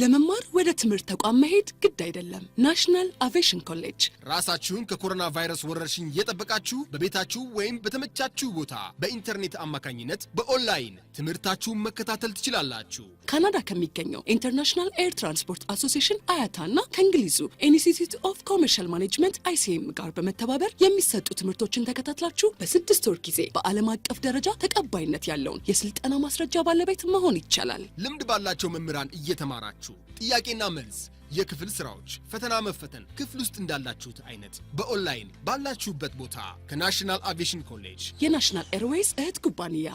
ለመማር ወደ ትምህርት ተቋም መሄድ ግድ አይደለም። ናሽናል አቪዬሽን ኮሌጅ ራሳችሁን ከኮሮና ቫይረስ ወረርሽኝ እየጠበቃችሁ በቤታችሁ ወይም በተመቻችሁ ቦታ በኢንተርኔት አማካኝነት በኦንላይን ትምህርታችሁን መከታተል ትችላላችሁ። ካናዳ ከሚገኘው ኢንተርናሽናል ኤር ትራንስፖርት አሶሲዬሽን አያታና ከእንግሊዙ ኢንስቲትዩት ኦፍ ኮመርሻል ማኔጅመንት ICM ጋር በመተባበር የሚሰጡ ትምህርቶችን ተከታትላችሁ በ6 ወር ጊዜ በዓለም አቀፍ ደረጃ ተቀባይነት ያለውን የስልጠና ማስረጃ ባለቤት መሆን ይቻላል። ልምድ ባላቸው መምህራን እየተማራችሁ ጥያቄና መልስ የክፍል ስራዎች ፈተና መፈተን ክፍል ውስጥ እንዳላችሁት አይነት በኦንላይን ባላችሁበት ቦታ ከናሽናል አቪዬሽን ኮሌጅ የናሽናል ኤርዌይስ እህት ኩባንያ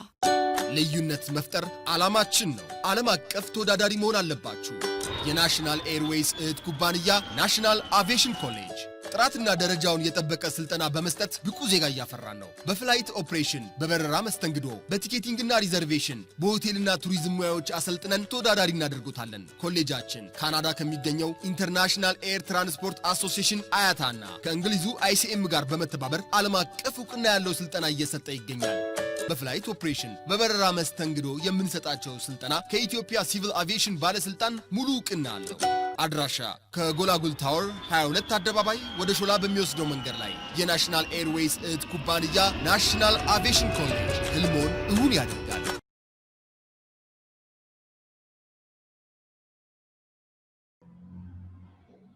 ልዩነት መፍጠር ዓላማችን ነው። ዓለም አቀፍ ተወዳዳሪ መሆን አለባችሁ። የናሽናል ኤርዌይስ እህት ኩባንያ ናሽናል አቪዬሽን ኮሌጅ ጥራትና ደረጃውን የጠበቀ ስልጠና በመስጠት ብቁ ዜጋ እያፈራን ነው። በፍላይት ኦፕሬሽን፣ በበረራ መስተንግዶ፣ በቲኬቲንግና ሪዘርቬሽን፣ በሆቴልና ቱሪዝም ሙያዎች አሰልጥነን ተወዳዳሪ እናደርጉታለን። ኮሌጃችን ካናዳ ከሚገኘው ኢንተርናሽናል ኤር ትራንስፖርት አሶሲዬሽን አያታና ከእንግሊዙ ICM ጋር በመተባበር ዓለም አቀፍ ዕውቅና ያለው ስልጠና እየሰጠ ይገኛል። በፍላይት ኦፕሬሽን፣ በበረራ መስተንግዶ የምንሰጣቸው ስልጠና ከኢትዮጵያ ሲቪል አቪዬሽን ባለስልጣን ሙሉ ዕውቅና አለው። አድራሻ ከጎላጉል ታወር 22 አደባባይ ወደ ሾላ በሚወስደው መንገድ ላይ የናሽናል ኤርዌይስ እህት ኩባንያ ናሽናል አቪዬሽን ኮሌጅ ህልሞን እውን ያደርጋል።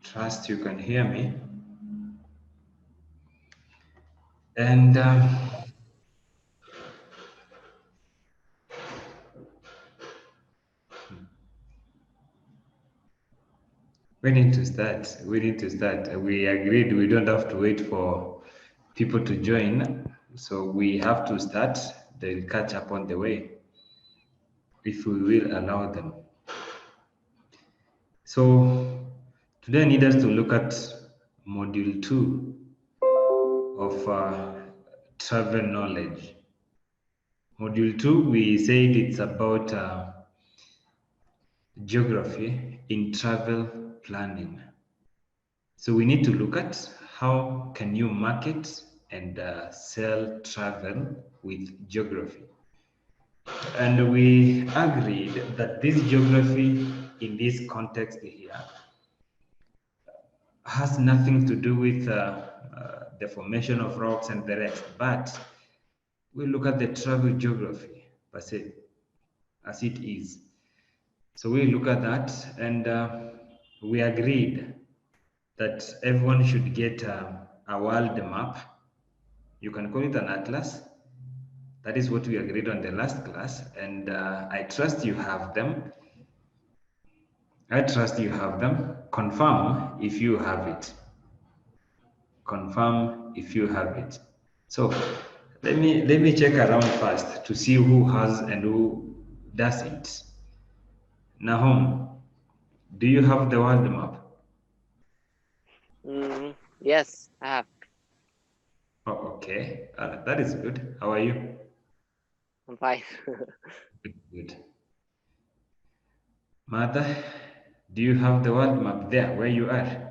Trust you can hear me. And we need to start. We agreed we don't have to wait for people to join. So we have to start. They'll catch up on the way if we will allow them. So today I need us to look at module 2 of travel knowledge. Module 2, we said it's about geography in travel planning. So we need to look at how can you market and sell travel with geography. And we agreed that this geography in this context here has nothing to do with the formation of rocks and the rest, but we look at the travel geography per se, as it is. So we look at that, and we agreed that everyone should get a world map. You can call it an atlas. That is what we agreed on the last class, and I trust you have them. Confirm if you have it. So let me check around first to see who has and who doesn't. Nahom, do you have the world map? Yes, I have. Oh, okay. That is good. How are you? I'm fine. Good. Mother, do you have the world map there where you are?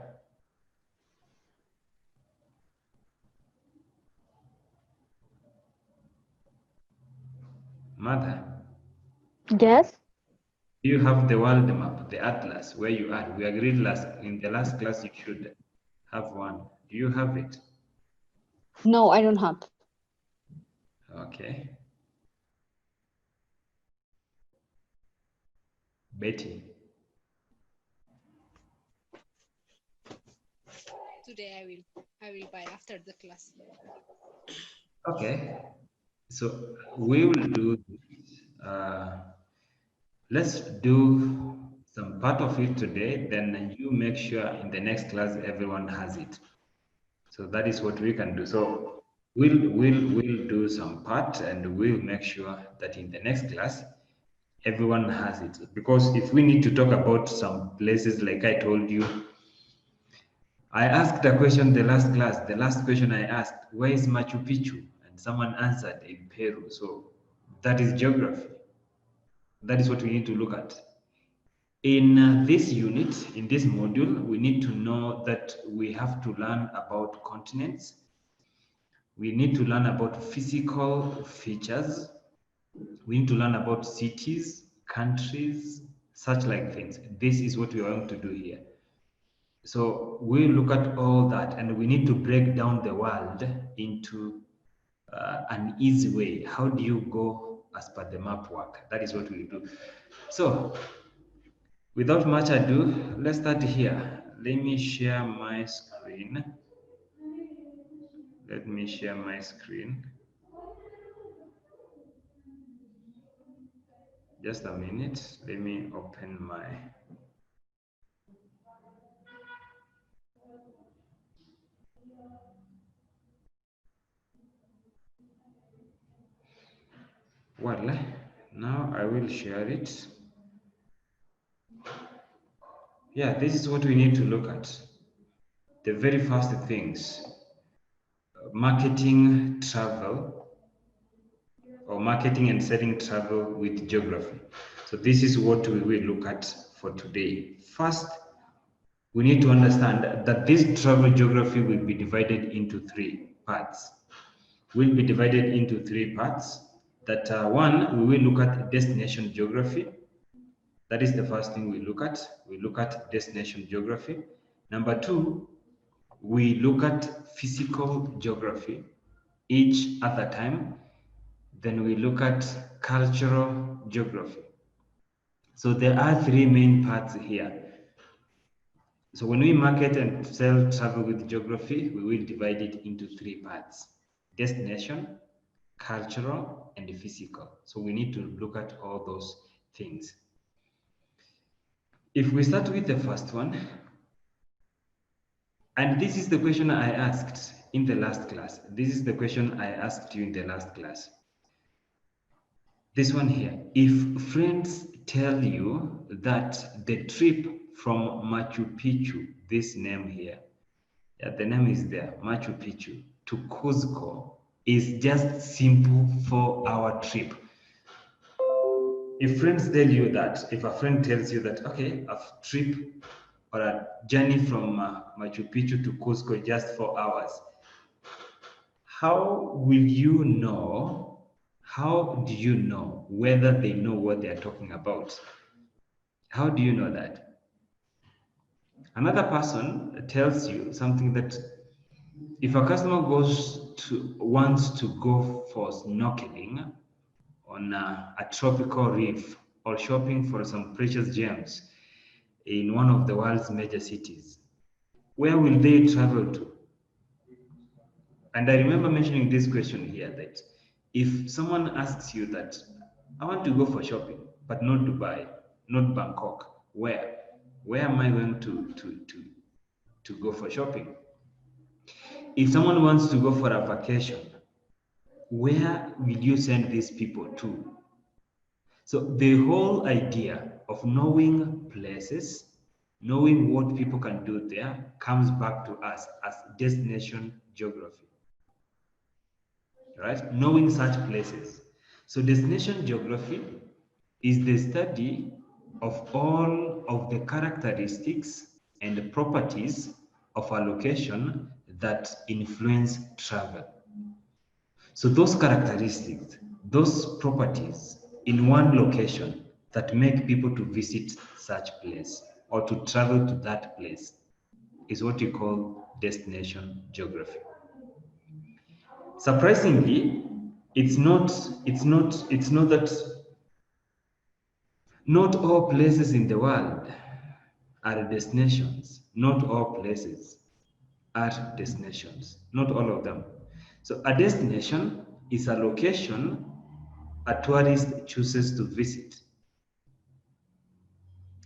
Mother? Yes. Do you have the world map, the atlas, where you are? We agreed in the last class you should have one. Do you have it? No, I don't have. Okay. Betty? Today I will buy after the class. Okay. So we will do this. Let's do some part of it today, then you make sure in the next class everyone has it. So that is what we can do. So we'll do some part, and we'll make sure that in the next class everyone has it. Because if we need to talk about some places, like I told you, I asked a question the last class. The last question I asked, where is Machu Picchu? And someone answered, in Peru. So that is geography. That is what we need to look at. In this unit, in this module, we need to know that we have to learn about continents. We need to learn about physical features. We need to learn about cities, countries, such like things. This is what we are going to do here. So we look at all that, and we need to break down the world into an easy way. How do you go as per the map work? That is what we do. So without much ado, let's start here. Let me share my screen. Let me share my screen. Just a minute. Let me open my. Well, now I will share it. Yeah, this is what we need to look at. The very first things, marketing travel, or marketing and selling travel with geography. So this is what we will look at for today. First, we need to understand that this travel geography will be divided into three parts. Will be divided into three parts. That one, we will look at destination geography. That is the first thing we look at. We look at destination geography. Number two, we look at physical geography each other time. Then we look at cultural geography. So there are three main parts here. So when we market and sell travel with geography, we will divide it into three parts: destination, cultural, and physical. So we need to look at all those things. If we start with the first one, and this is the question I asked in the last class. This is the question I asked you in the last class. This one here. If friends tell you that the trip from Machu Picchu, this name here, yeah, the name is there, Machu Picchu, to Cuzco is just simple 4-hour trip. If friends tell you that, if a friend tells you that, okay, a trip or a journey from Machu Picchu to Cuzco just 4 hours, how will you know, how do you know whether they know what they're talking about? How do you know that? Another person tells you something that if a customer wants to go for snorkeling on a tropical reef or shopping for some precious gems in one of the world's major cities, where will they travel to? And I remember mentioning this question here, that if someone asks you that, I want to go for shopping, but not Dubai, not Bangkok, where am I going to go for shopping? If someone wants to go for a vacation, where will you send these people to? So the whole idea of knowing places, knowing what people can do there, comes back to us as destination geography, right? Knowing such places. So destination geography is the study of all of the characteristics and properties of a location that influence travel. So those characteristics, those properties in one location that make people to visit such place or to travel to that place is what you call destination geography. Surprisingly, it's not that not all places in the world are destinations. Not all places are destinations. Not all of them. So a destination is a location a tourist chooses to visit.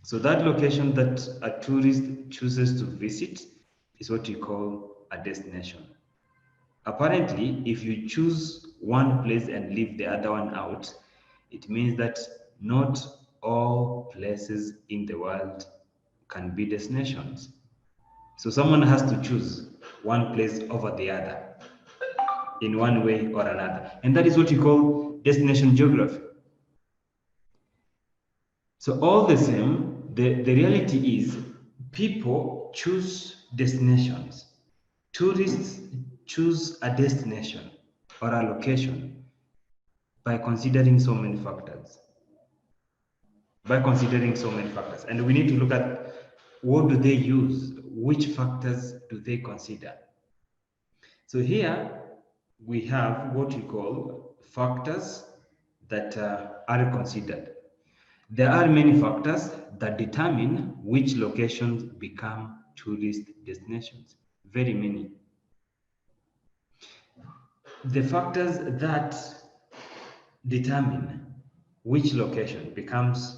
So that location that a tourist chooses to visit is what you call a destination. Apparently, if you choose one place and leave the other one out, it means that not all places in the world can be destinations. So someone has to choose one place over the other in one way or another. And that is what you call destination geography. So all the same, the reality is people choose destinations. Tourists choose a destination or a location by considering so many factors. by considering so many factors. And we need to look at what do they use, which factors do they consider. So here we have what we call factors that are considered. There are many factors that determine which locations become tourist destinations. Very many. The factors that determine which location becomes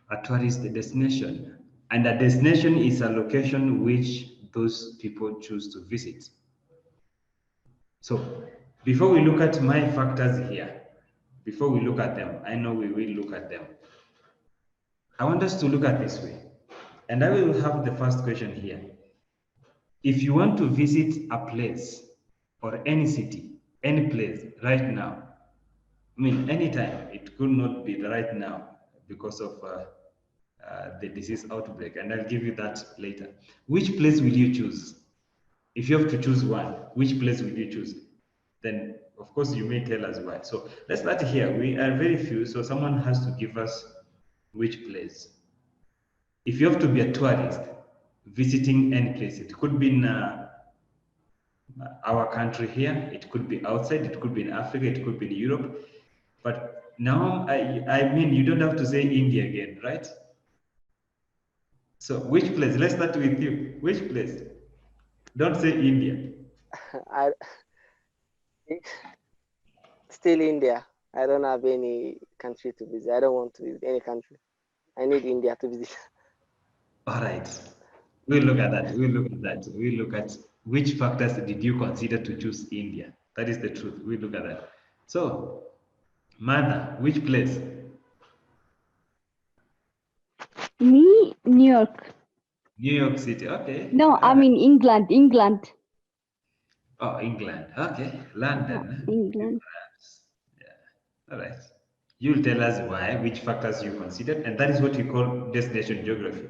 a tourist destination, and a destination is a location which those people choose to visit. So before we look at my factors here, before we look at them, I know we will look at them. I want us to look at this way. And I will have the first question here. If you want to visit a place or any city, any place right now, I mean, anytime, it could not be right now because of the disease outbreak, and I'll give you that later. Which place will you choose? If you have to choose one, which place will you choose? Then, of course, you may tell us why. So let's start here. We are very few, so someone has to give us which place. If you have to be a tourist visiting any place, it could be in our country here, it could be outside, it could be in Africa, it could be in Europe. But now, I mean, you don't have to say India again, right? So which place? Let's start with you. Which place? Don't say India. I still India. I don't have any country to visit. I don't want to visit any country. I need India to visit. All right. We'll look at that. We'll look at that. We'll look at which factors did you consider to choose India. That is the truth. We'll look at that. So, Mother, which place? Me, New York. New York City. Okay. No, I mean England. England. Oh, England. Okay. London. England. Yeah. All right. You'll tell us why, which factors you considered, and that is what we call destination geography.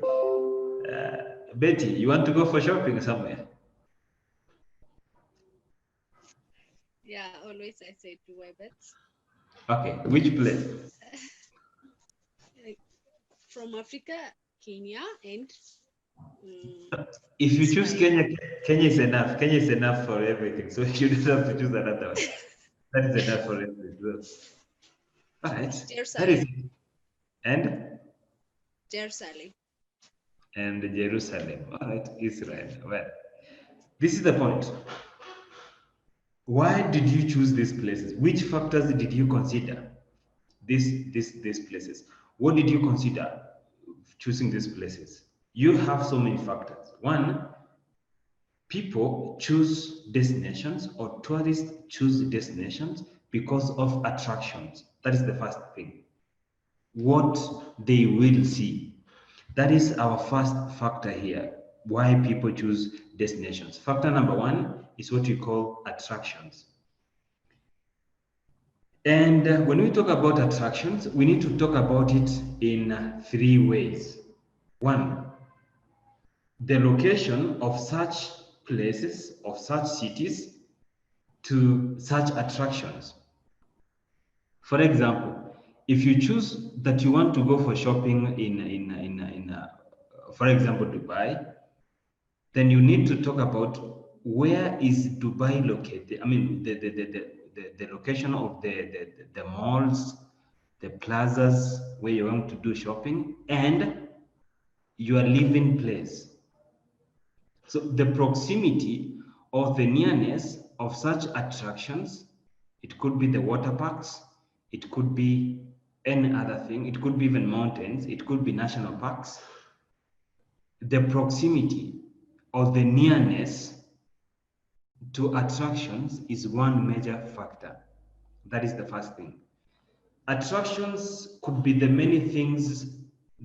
Betty, you want to go for shopping somewhere? Yeah, always I say Dubai, but Okay. Which place? from Africa, Kenya, and If you choose Israel. Kenya, Kenya is enough. Kenya is enough for everything. So you don't have to choose another one. That is enough for everything. All right. That is Jerusalem. it. And Jerusalem. Jerusalem. All right, Israel. Well, this is the point. Why did you choose these places? Which factors did you consider? These places. What did you consider choosing these places? You have so many factors. One, people choose destinations, or tourists choose destinations because of attractions. That is the first thing. What they will see. That is our first factor here, why people choose destinations. Factor number one is what we call attractions. And when we talk about attractions, we need to talk about it in three ways. One, the location of such places, of such cities to such attractions. For example, if you choose that you want to go for shopping for example, Dubai, then you need to talk about where is Dubai located. I mean, the location of the malls, the plazas where you want to do shopping, and your living place. So the proximity or the nearness of such attractions, it could be the water parks, it could be any other thing, it could be even mountains, it could be national parks. The proximity or the nearness to attractions is one major factor. That is the first thing. Attractions could be the many things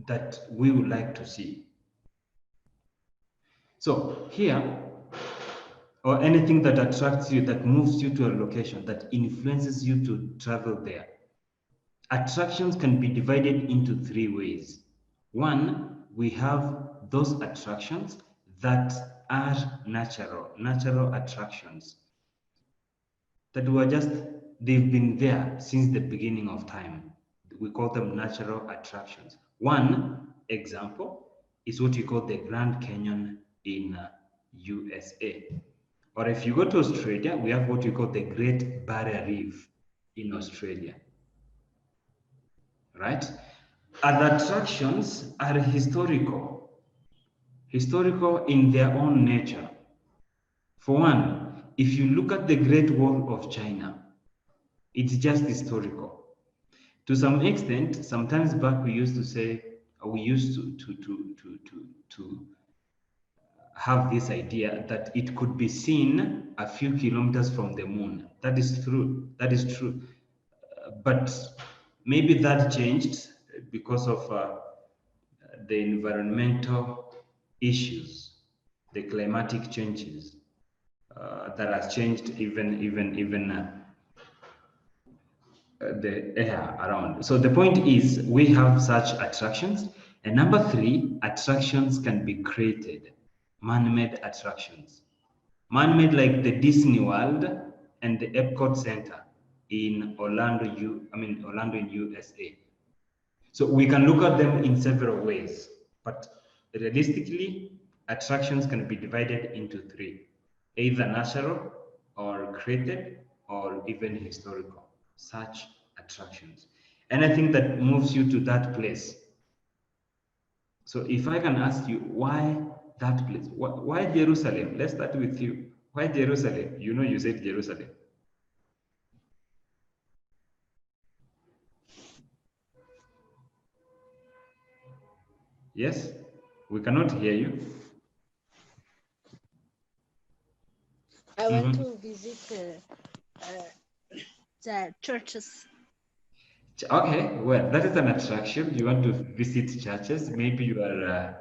that we would like to see. So here, or anything that attracts you, that moves you to a location, that influences you to travel there. Attractions can be divided into three ways. One, we have those attractions that are natural attractions, that were just, they've been there since the beginning of time. we call them natural attractions. One example is what we call the Grand Canyon in USA. Or if you go to Australia, we have what we call the Great Barrier Reef in Australia, right? Other attractions are historical in their own nature. For one, if you look at the Great Wall of China, it's just historical. To some extent, sometimes back we used to say, we used to have this idea that it could be seen a few kilometers from the moon. That is true. That is true. But maybe that changed because of the environmental issues, the climatic changes that has changed even the air around. So the point is, we have such attractions. And number three, attractions can be created, man-made attractions. Man-made like the Disney World and the Epcot Center in Orlando in USA. So we can look at them in several ways, but realistically, attractions can be divided into three, either natural or created or even historical, such attractions. Anything that moves you to that place. So if I can ask you, why that place? Why Jerusalem? Let's start with you. Why Jerusalem? You know, you said Jerusalem. Yes, we cannot hear you. I want to visit the churches. Okay, well, that is an attraction. You want to visit churches. Maybe you are a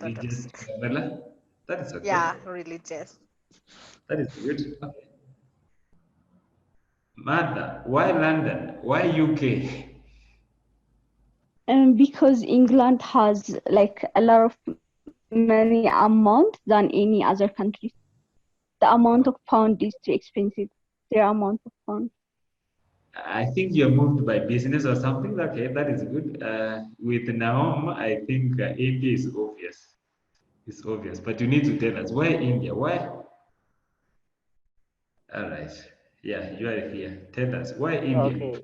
religious traveler. That is okay. Yeah, religious. That is good. Okay. Martha, why London? Why UK? Because England has like a lot of money amount than any other country. The amount of pound is too expensive. Their amount of pound. I think you're moved by business or something. Okay, that is good. With Naom, I think India is obvious. It's obvious, but you need to tell us why India. Why? All right. Yeah, you are here. Tell us why India. Okay.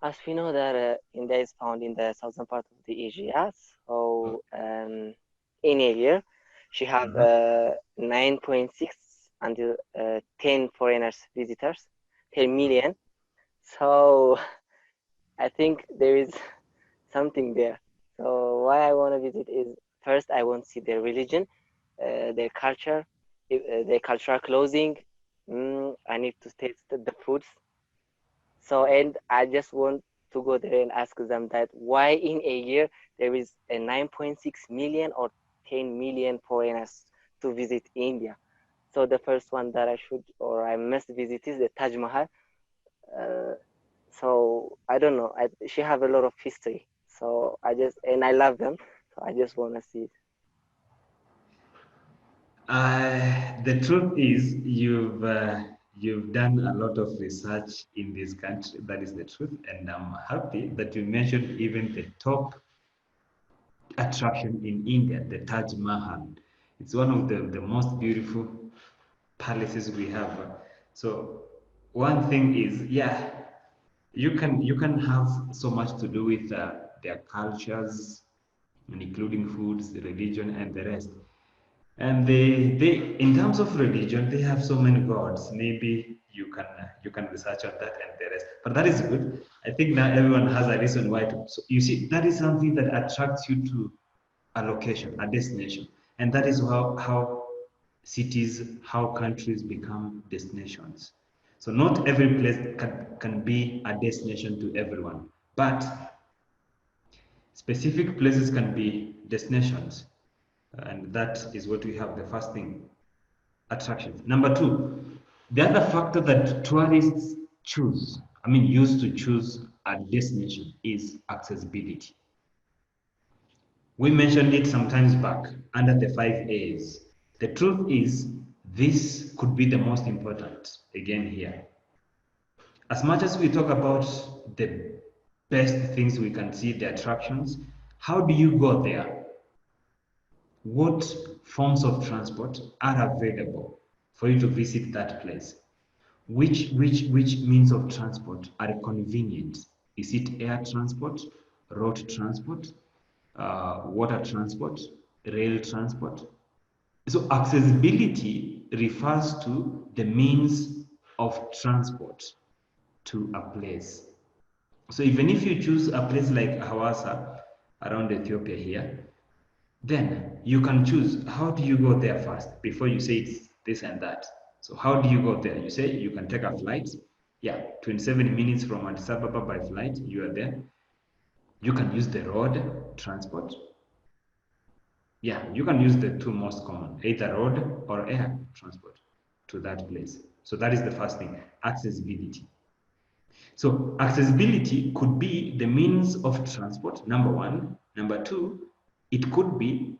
As we know that India is found in the southern part of the Asia, so in a year, she have 9.6 until 10 foreigners visitors per million. So I think there is something there. So why I want to visit is, first I want to see their religion, their culture, their cultural clothing. I need to taste the foods. So, and I just want to go there and ask them that why in a year there is a 9.6 million or 10 million foreigners to visit India. So the first one that I must visit is the Taj Mahal. So I don't know, she have a lot of history. So I love them. So I just want to see it. The truth is, you've done a lot of research in this country. That is the truth, and I'm happy that you mentioned even the top attraction in India, the Taj Mahal. It's one of the most beautiful palaces we have. So one thing is, yeah, you can have so much to do with their cultures, and including foods, religion, and the rest. And they in terms of religion, they have so many gods. Maybe you can research on that and the rest. But that is good. I think now everyone has a reason why to. So you see, that is something that attracts you to a location, a destination, and that is how cities, how countries become destinations. So not every place can be a destination to everyone, but specific places can be destinations. And that is what we have, the first thing, attractions. Number two, the other factor that tourists used to choose a destination is accessibility. We mentioned it sometimes back under the 5 A's. The truth is, this could be the most important again here. As much as we talk about the best things we can see, the attractions, how do you go there? What forms of transport are available for you to visit that place? Which means of transport are convenient? Is it air transport, road transport, water transport, rail transport? So accessibility refers to the means of transport to a place. So even if you choose a place like Hawassa around Ethiopia here, then you can choose how do you go there first before you say it's this and that. So how do you go there? You say you can take a flight. Yeah, 27 minutes from Addis Ababa by flight, you are there. You can use the road transport. Yeah, you can use the two most common, either road or air transport to that place. So that is the first thing, accessibility. So accessibility could be the means of transport, number one. Number two, it could be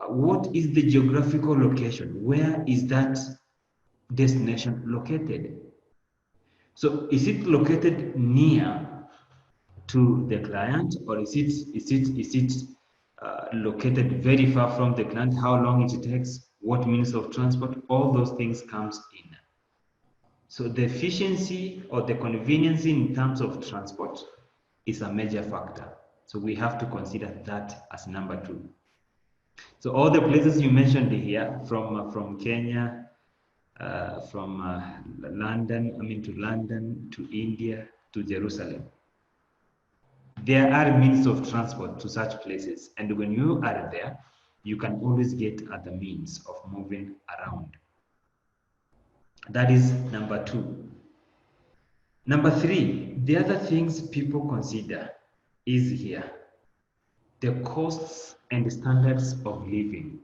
what is the geographical location? Where is that destination located? So is it located near to the client, or is it located very far from the client? How long it takes? What means of transport? All those things comes in. So the efficiency or the convenience in terms of transport is a major factor. So we have to consider that as number two. So all the places you mentioned here, from Kenya, from London, to London, to India, to Jerusalem, there are means of transport to such places. And when you are there, you can always get other means of moving around. That is number two. Number three, the other things people consider is here, the costs and standards of living.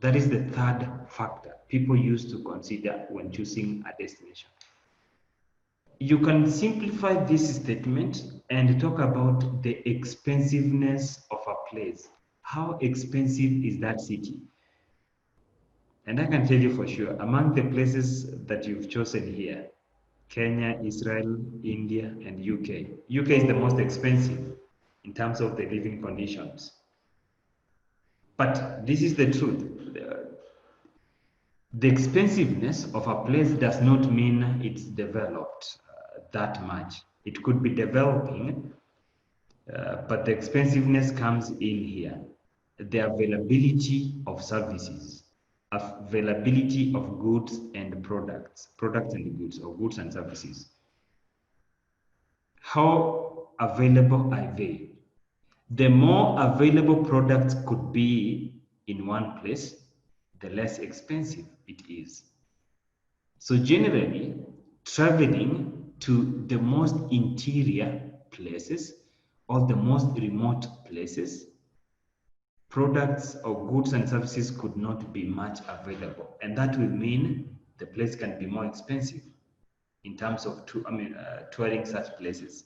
That is the third factor people use to consider when choosing a destination. You can simplify this statement and talk about the expensiveness of a place. How expensive is that city? And I can tell you for sure, among the places that you've chosen here, Kenya, Israel, India, and UK. UK is the most expensive in terms of the living conditions. But this is the truth. The expensiveness of a place does not mean it's developed that much. It could be developing, but the expensiveness comes in here. The availability of services, availability of goods and products and goods, or goods and services. How available are they? The more available products could be in one place, the less expensive it is. So generally, traveling to the most interior places or the most remote places, products or goods and services could not be much available. And that will mean the place can be more expensive in terms of touring such places.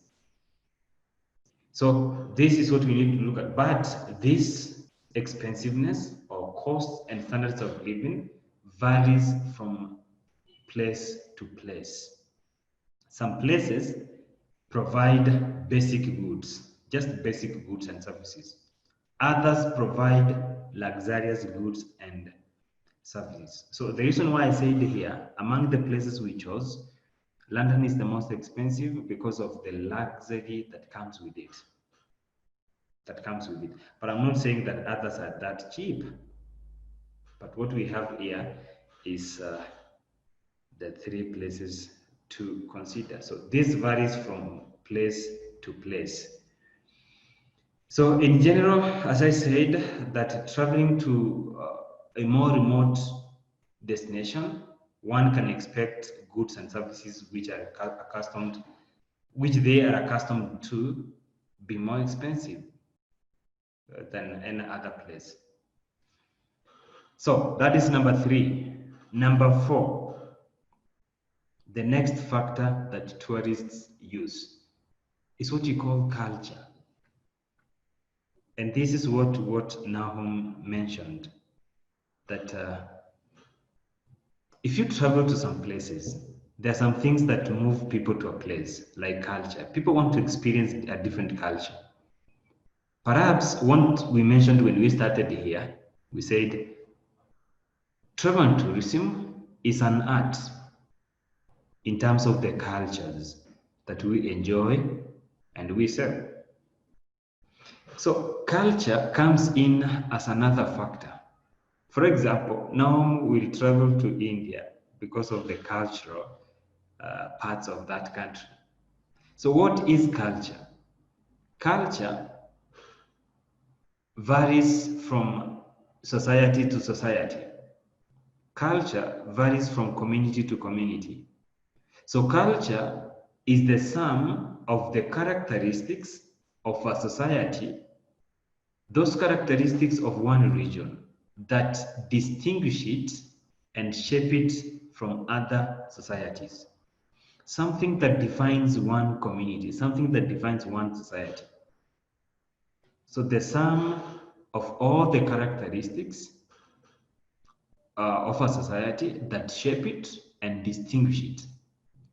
So this is what we need to look at. But this expensiveness or costs and standards of living varies from place to place. Some places provide basic goods, just basic goods and services. Others provide luxurious goods and services. So the reason why I said here, among the places we chose, London is the most expensive because of the luxury that comes with it. But I'm not saying that others are that cheap. But what we have here is the three places to consider. So this varies from place to place. So in general, as I said, that traveling to a more remote destination, one can expect goods and services which they are accustomed to be more expensive than any other place. So that is number three. Number four, the next factor that tourists use is what you call culture. And this is what Nahum mentioned, that if you travel to some places, there are some things that move people to a place, like culture. People want to experience a different culture. Perhaps what we mentioned when we started here, we said travel and tourism is an art in terms of the cultures that we enjoy and we sell. So culture comes in as another factor. For example, now we'll travel to India because of the cultural parts of that country. So what is culture? Culture varies from society to society. Culture varies from community to community. So culture is the sum of the characteristics of a society, those characteristics of one region that distinguish it and shape it from other societies. Something that defines one community, something that defines one society. So the sum of all the characteristics of a society that shape it and distinguish it.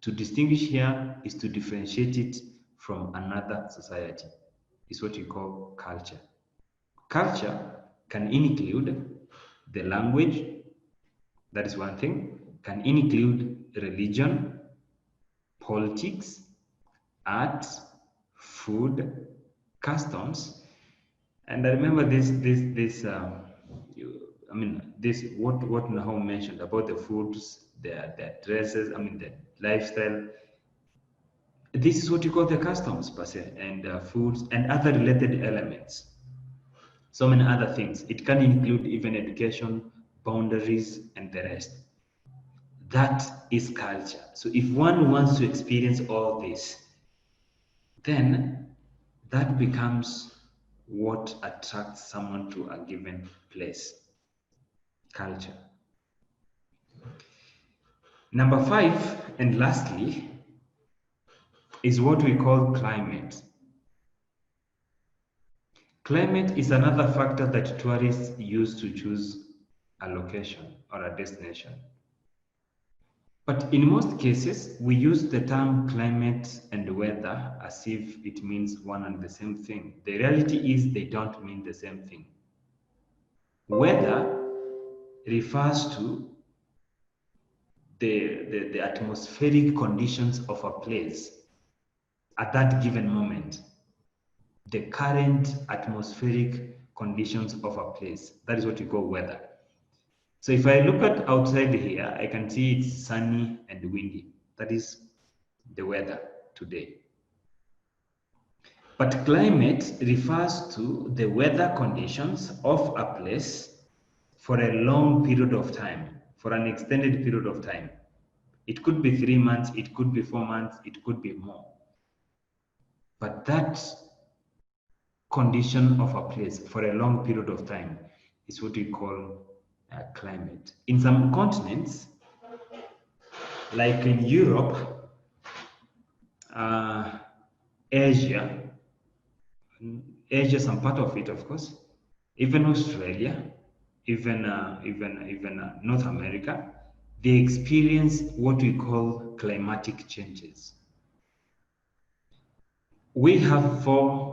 To distinguish here is to differentiate it from another society. Is what you call culture. Culture can include the language, that is one thing, can include religion, politics, art, food, customs. And I remember this what Nahum mentioned about the foods, their dresses, the lifestyle. This is what you call the customs per se, and foods and other related elements. So many other things. It can include even education, boundaries, and the rest. That is culture. So if one wants to experience all this, then that becomes what attracts someone to a given place. Culture. Number 5, and lastly, is what we call climate. Climate is another factor that tourists use to choose a location or a destination. But in most cases, we use the term climate and weather as if it means one and the same thing. The reality is they don't mean the same thing. Weather refers to the atmospheric conditions of a place at that given moment, the current atmospheric conditions of a place. That is what we call weather. So if I look at outside here, I can see it's sunny and windy. That is the weather today. But climate refers to the weather conditions of a place for a long period of time, for an extended period of time. It could be 3 months, it could be 4 months, it could be more. But that condition of a place for a long period of time is what we call climate. In some continents, like in Europe, Asia, some part of it, of course, even Australia, even North America, they experience what we call climatic changes. We have 4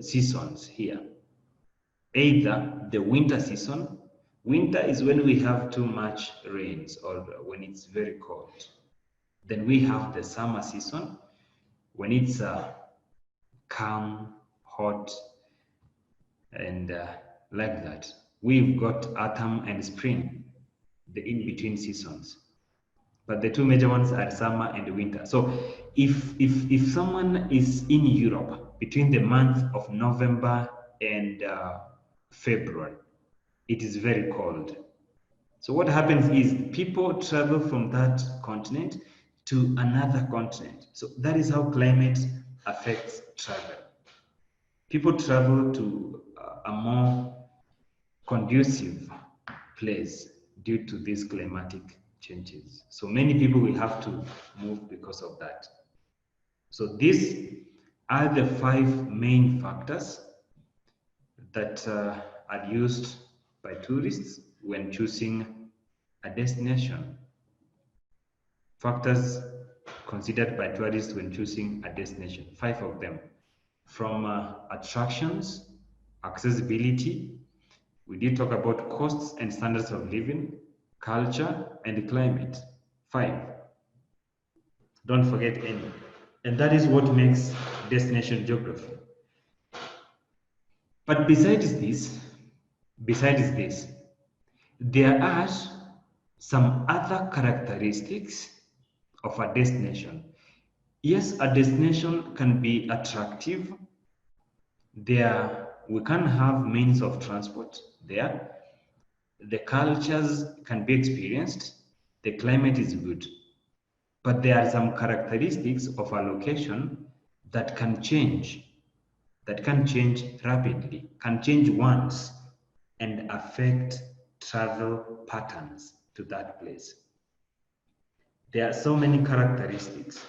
seasons here. Either the winter season. Winter is when we have too much rains or when it's very cold. Then we have the summer season when it's calm, hot, and like that. We've got autumn and spring, the in-between seasons. But the 2 major ones are summer and winter. So if someone is in Europe between the month of November and February, it is very cold. So what happens is people travel from that continent to another continent. So that is how climate affects travel. People travel to a more conducive place due to these climatic changes. So many people will have to move because of that. So these are the 5 main factors that are used by tourists when choosing a destination. factors considered by tourists when choosing a destination. 5 of them, from attractions, accessibility. We did talk about costs and standards of living, culture, and climate. 5. Don't forget any. And that is what makes destination geography. But besides this, there are some other characteristics of a destination. Yes, a destination can be attractive. There, we can have means of transport there. The cultures can be experienced. The climate is good. But there are some characteristics of a location that can change rapidly, can change once and affect travel patterns to that place. There are so many characteristics.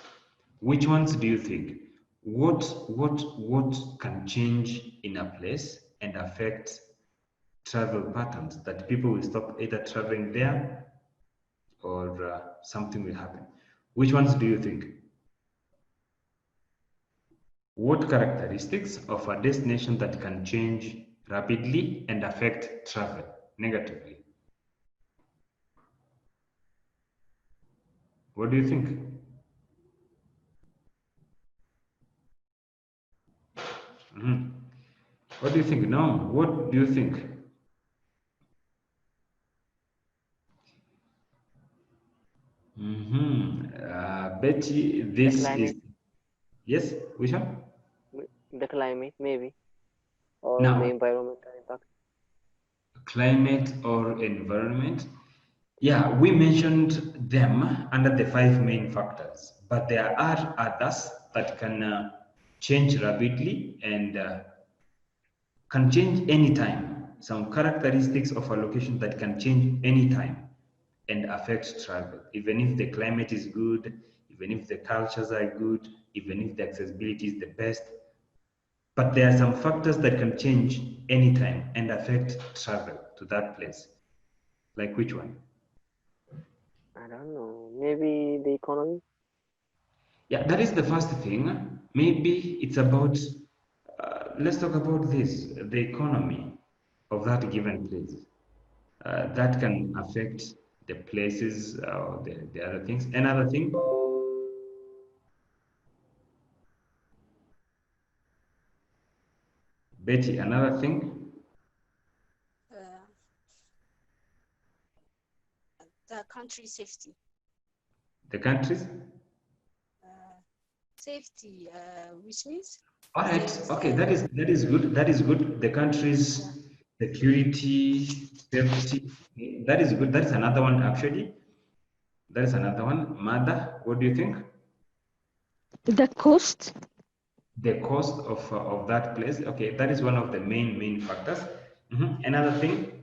Which ones do you think? What can change in a place and affect travel patterns that people will stop either traveling there or something will happen? Which ones do you think? What characteristics of a destination that can change rapidly and affect travel negatively? What do you think? What do you think? No, what do you think? Betty, this is, yes, which one? The climate, maybe, or Now, the environmental impact. Climate or environment? Yeah, we mentioned them under the 5 main factors, but there are others that can change rapidly and can change anytime. Some characteristics of a location that can change anytime and affect travel, even if the climate is good, even if the cultures are good, even if the accessibility is the best. But there are some factors that can change anytime and affect travel to that place. Like which one? I don't know. Maybe the economy. Yeah, that is the first thing. Maybe it's about, let's talk about this, the economy of that given place. That can affect the places, the other things. Another thing, Betty, another thing. The country safety. The countries? Safety, which means? All right, okay, that is good. That is good. The country's security, safety, that is good. That's another one actually. That is another one. Mother, what do you think? The cost. The cost of that place. Okay, that is one of the main factors. Another thing.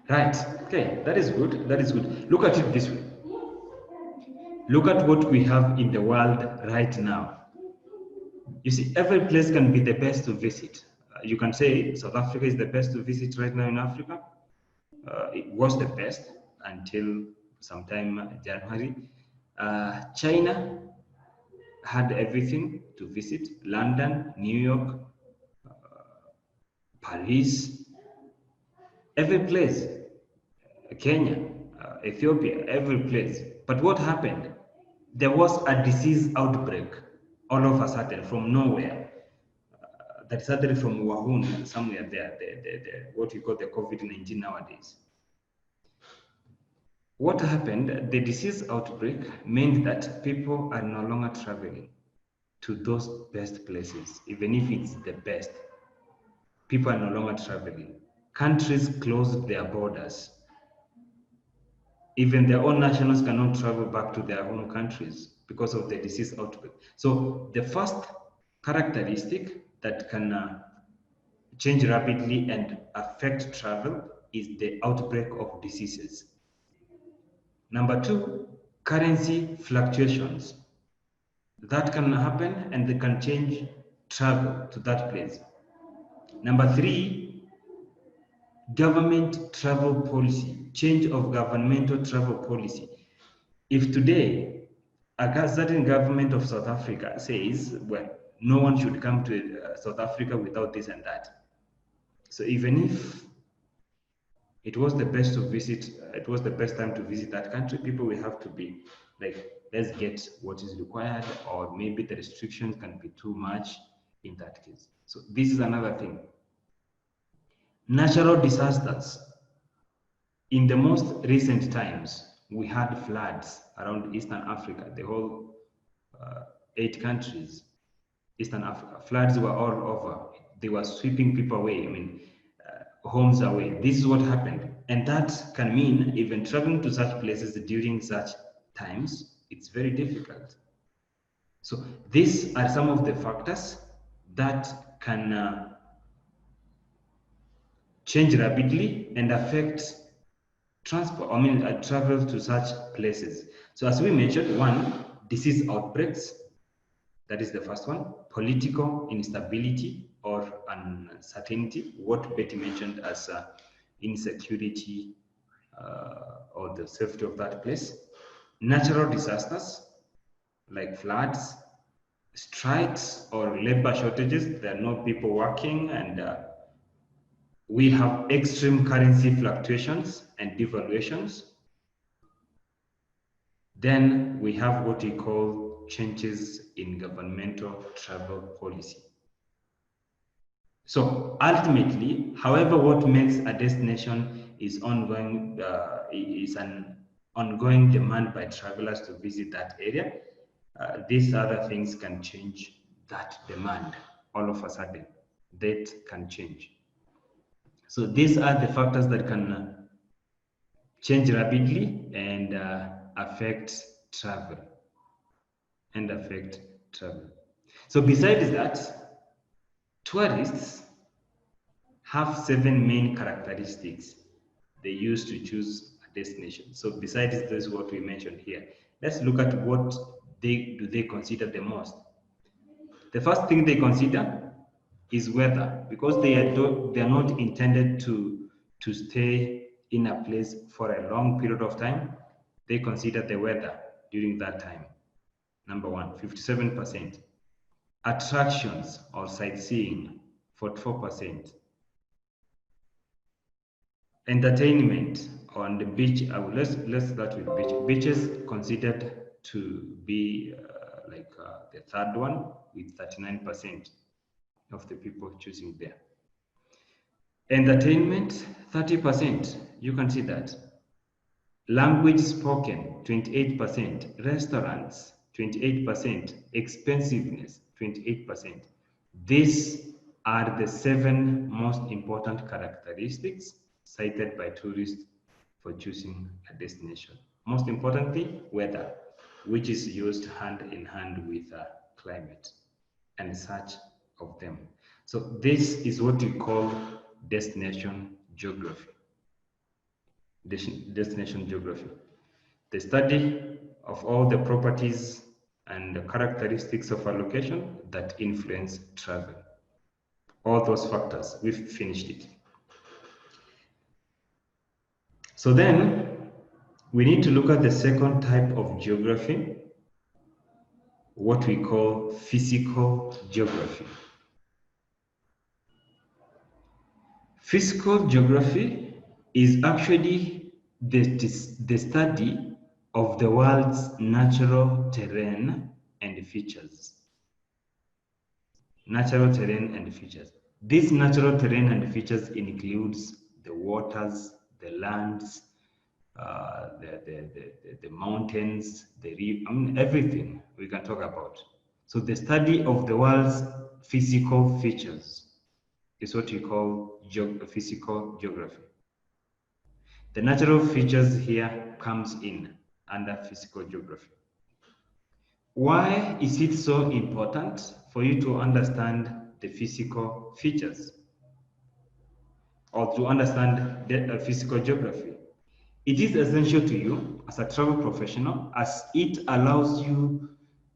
Right. Okay, that is good. That is good. Look at it this way. Look at what we have in the world right now. You see, every place can be the best to visit. You can say South Africa is the best to visit right now in Africa. It was the best until sometime January. China had everything to visit. London, New York, Paris, every place. Kenya, Ethiopia, every place. But what happened? There was a disease outbreak all of a sudden from nowhere. That started from Wuhan, somewhere there, what we call the COVID-19 nowadays. What happened? The disease outbreak meant that people are no longer traveling to those best places, even if it's the best. People are no longer traveling. Countries closed their borders. Even their own nationals cannot travel back to their home countries because of the disease outbreak. So the first characteristic that can change rapidly and affect travel is the outbreak of diseases. Number 2, currency fluctuations. That can happen and they can change travel to that place. Number 3, government travel policy, change of governmental travel policy. If today a certain government of South Africa says, well, no one should come to South Africa without this and that. So even if it was the best to visit, it was the best time to visit that country, people will have to be like, let's get what is required, or maybe the restrictions can be too much in that case. So this is another thing. Natural disasters. In the most recent times, we had floods around Eastern Africa, the whole 8 countries, Eastern Africa. Floods were all over. They were sweeping people away, homes away. This is what happened. And that can mean even traveling to such places during such times, it's very difficult. So these are some of the factors that can change rapidly and affect transport, travel to such places. So as we mentioned, 1, disease outbreaks, that is the first one. Political instability or uncertainty, what Betty mentioned as insecurity or the safety of that place. Natural disasters like floods, strikes or labor shortages, there are no people working, and we have extreme currency fluctuations and devaluations. Then we have what we call changes in governmental travel policy. So ultimately, however, what makes a destination is ongoing, is an ongoing demand by travelers to visit that area. These other things can change that demand all of a sudden. That can change. So these are the factors that can change rapidly and affect travel. So besides that, tourists have 7 main characteristics they use to choose a destination. So besides this, what we mentioned here, let's look at what they consider the most. The first thing they consider is weather, because they are not intended to stay in a place for a long period of time. They consider the weather during that time. Number 1, 57%. Attractions or sightseeing, 44%. Entertainment on the beach, let's start with beach. Beaches considered to be the third one, with 39% of the people choosing there. Entertainment, 30%. You can see that. Language spoken, 28%. Restaurants, 28%. Expensiveness, 28%. These are the 7 most important characteristics cited by tourists for choosing a destination. Most importantly, weather, which is used hand in hand with climate and such of them. So this is what we call destination geography. Destination geography. The study of all the properties and the characteristics of a location that influence travel. All those factors, we've finished it. So then we need to look at the second type of geography, what we call physical geography. Physical geography is actually the study of the world's natural terrain and features. Natural terrain and features. This natural terrain and features includes the waters, the lands, the mountains, the river, everything we can talk about. So the study of the world's physical features is what we call physical geography. The natural features here comes in under physical geography. Why is it so important for you to understand the physical features or to understand the physical geography? It is essential to you as a travel professional, as it allows you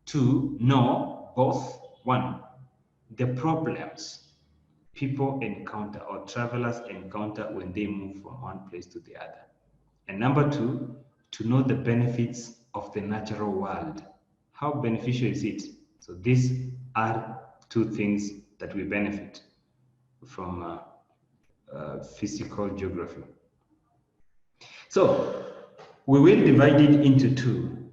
to know both, 1, the problems people encounter or travelers encounter when they move from one place to the other. And number two, to know the benefits of the natural world. How beneficial is it? So these are two things that we benefit from physical geography. So we will divide it into two,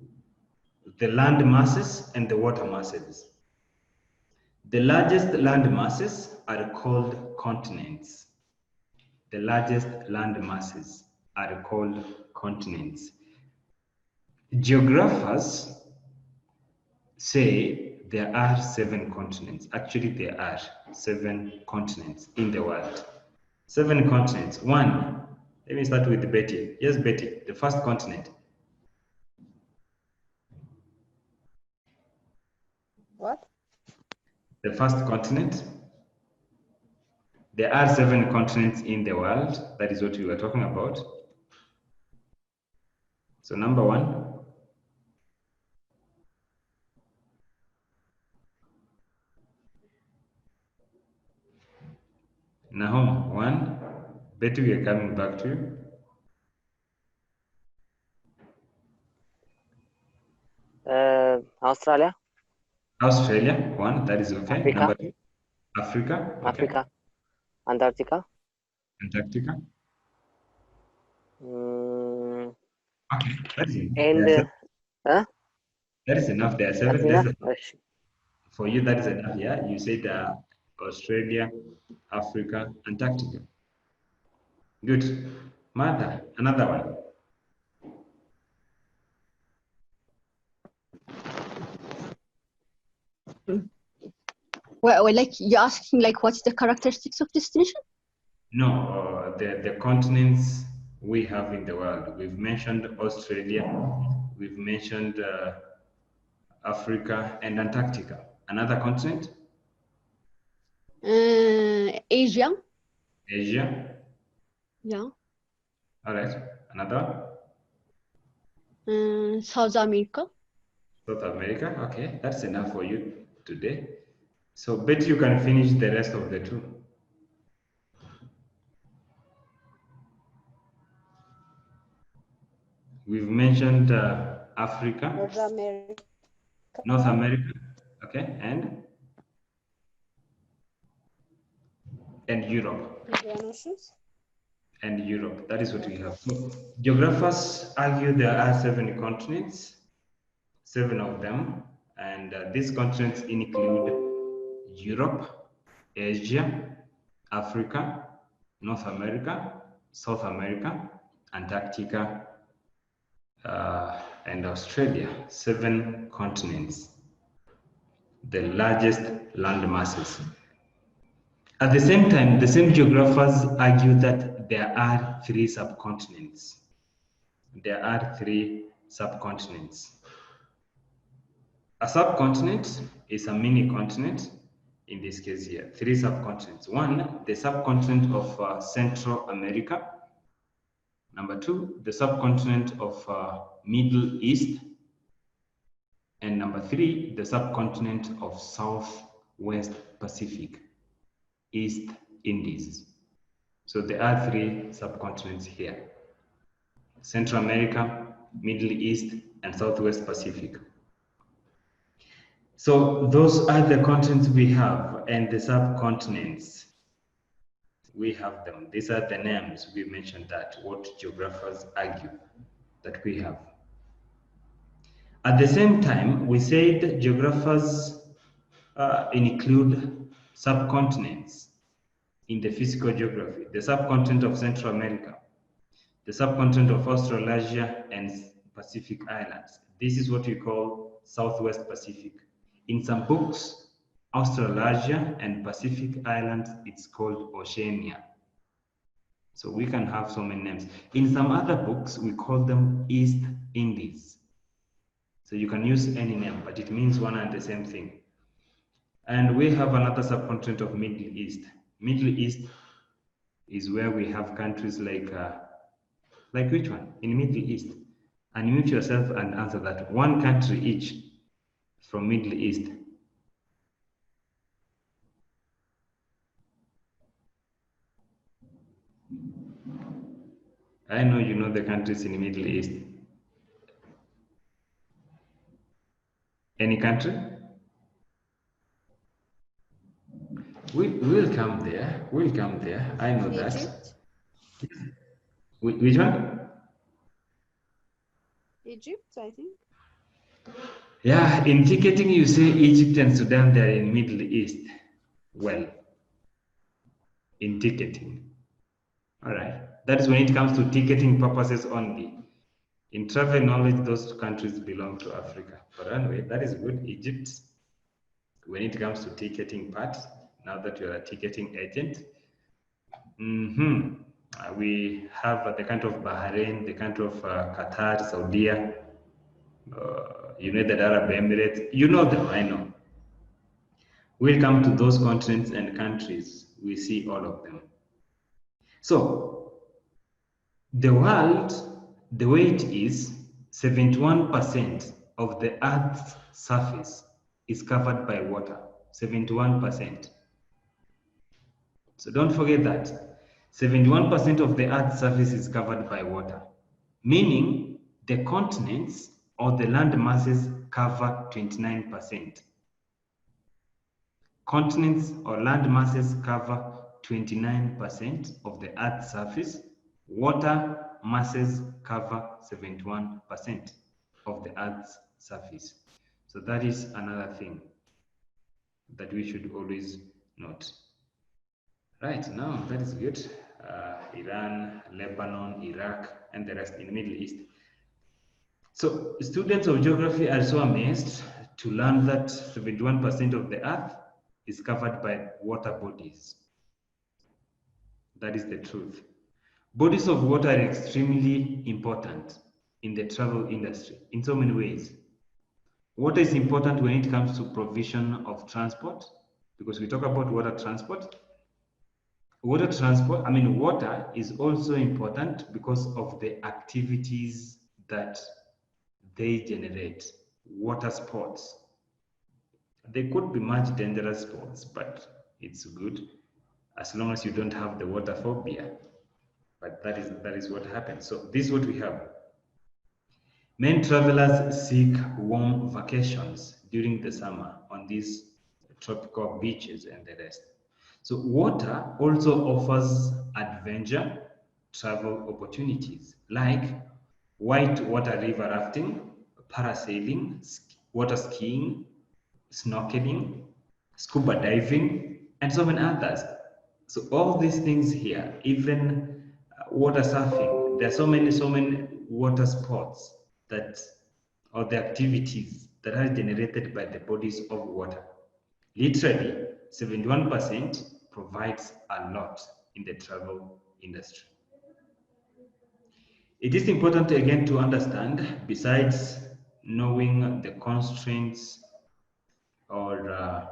the land masses and the water masses. The largest land masses are called continents. The largest land masses are called continents. Geographers say there are 7 continents. Actually, there are 7 continents in the world. 7 continents. One, let me start with Betty. Yes, Betty, the first continent. What? The first continent. There are 7 continents in the world. That is what we were talking about. So number 1. Nahum, 1. Betty, we are coming back to you. Australia. Australia, 1. That is okay. Africa. Number 2. Africa. Okay. Africa. Antarctica. Antarctica. Mm, Okay. That is enough. and That is enough. There are 7. that's enough. For you, that is enough. Yeah. You said Australia, Africa, Antarctica. Good. Martha, another one. Well, like you're asking, like, what's the characteristics of destination? No, the continents we have in the world. We've mentioned Australia, we've mentioned Africa and Antarctica. Another continent? Asia. Asia. Yeah. All right. Another? South America. South America. Okay, that's enough for you today. So bet you can finish the rest of the 2. We've mentioned Africa. North America. North America. Okay, and Europe. Indian Oceans. And Europe. That is what we have. So geographers argue there are 7 continents, 7 of them, and these continents include Europe, Asia, Africa, North America, South America, Antarctica, and Australia. 7 continents, the largest land masses. At the same time, the same geographers argue that there are 3 subcontinents. There are 3 subcontinents. A subcontinent is a mini continent, in this case here, 3 subcontinents. 1, the subcontinent of Central America. Number 2, the subcontinent of Middle East. And number 3, the subcontinent of Southwest Pacific, East Indies. So there are 3 subcontinents here: Central America, Middle East, and Southwest Pacific. So those are the continents we have, and the subcontinents. We have them. These are the names. We mentioned that, what geographers argue that we have. At the same time, we said geographers include subcontinents in the physical geography: the subcontinent of Central America, the subcontinent of Australasia and Pacific Islands. This is what we call Southwest Pacific. In some books, Australasia and Pacific Islands, it's called Oceania. So we can have so many names. In some other books, we call them East Indies. So you can use any name, but it means one and the same thing. And we have another subcontinent of Middle East. Middle East is where we have countries like which one? In Middle East. Unmute yourself and answer that. One country each from Middle East. I know you know the countries in the Middle East. Any country? We'll come there. We'll come there. I know that. Egypt? Which one? Egypt, I think. Yeah, in ticketing, you say Egypt and Sudan, they're in Middle East. Well, in ticketing. All right. That is when it comes to ticketing purposes only. In travel knowledge, those two countries belong to Africa. But anyway, that is good. Egypt, when it comes to ticketing part, now that you're a ticketing agent, we have the country of Bahrain, the country of Qatar, Saudi, United Arab Emirates. You know them, I know. We'll come to those continents and countries. We see all of them. So, the world, the way it is, 71% of the Earth's surface is covered by water. 71%. So don't forget that. 71% of the Earth's surface is covered by water, meaning the continents or the land masses cover 29%. Continents or land masses cover 29% of the Earth's surface. Water masses cover 71% of the Earth's surface. So that is another thing that we should always note. Right, now that is good. Iran, Lebanon, Iraq, and the rest in the Middle East. So students of geography are so amazed to learn that 71% of the Earth is covered by water bodies. That is the truth. Bodies of water are extremely important in the travel industry in so many ways. Water is important when it comes to provision of transport, because we talk about water transport. Water is also important because of the activities that they generate. Water sports. They could be much dangerous sports, but it's good as long as you don't have the water phobia. But that is what happens. So this is what we have. Many travelers seek warm vacations during the summer on these tropical beaches and the rest. So water also offers adventure travel opportunities like whitewater river rafting, parasailing, water skiing, snorkeling, scuba diving, and so many others. So all these things here, even water surfing, there are so many water sports or the activities that are generated by the bodies of water. Literally, 71% provides a lot in the travel industry. It is important again to understand, besides knowing the constraints or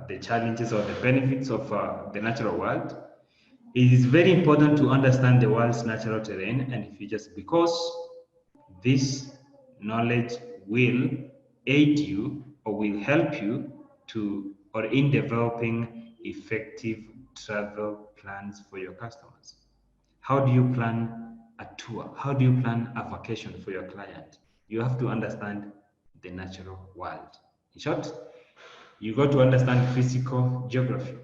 the challenges or the benefits of the natural world, it is very important to understand the world's natural terrain and features, because this knowledge will aid you or will help you in developing effective travel plans for your customers. How do you plan a tour? How do you plan a vacation for your client? You have to understand the natural world. In short, you got to understand physical geography.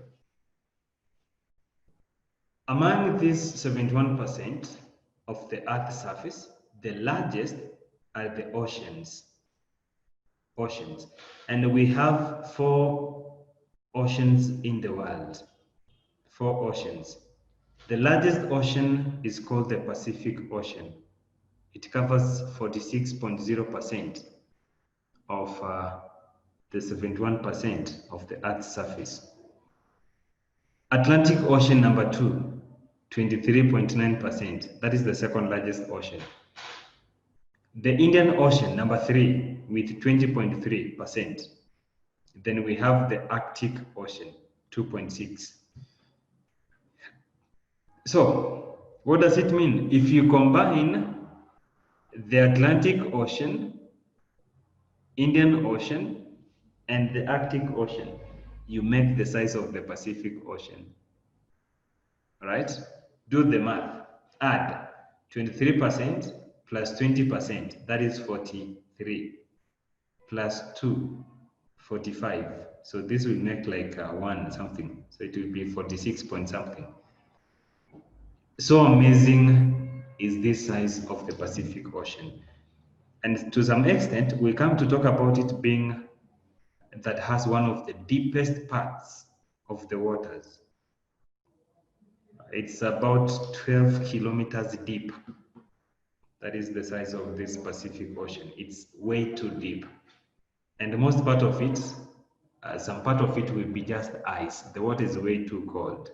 Among these 71% of the Earth's surface, the largest are the oceans. And we have 4 oceans in the world. 4 oceans. The largest ocean is called the Pacific Ocean. It covers 46.0% of the 71% of the Earth's surface. Atlantic Ocean number 2, 23.9%. That is the second largest ocean. The Indian Ocean number 3 with 20.3%. Then we have the Arctic Ocean, 2.6%. So, what does it mean? If you combine the Atlantic Ocean, Indian Ocean, and the Arctic Ocean, you make the size of the Pacific Ocean. Right? Do the math. Add 23% plus 20%, that is 43, plus 2, 45. So this will make like 1 something. So it will be 46 point something. So amazing is this size of the Pacific Ocean. And to some extent, we come to talk about it being that has one of the deepest parts of the waters. It's about 12 kilometers deep. That is the size of this Pacific Ocean. It's way too deep. And most part of it, some part of it will be just ice. The water is way too cold.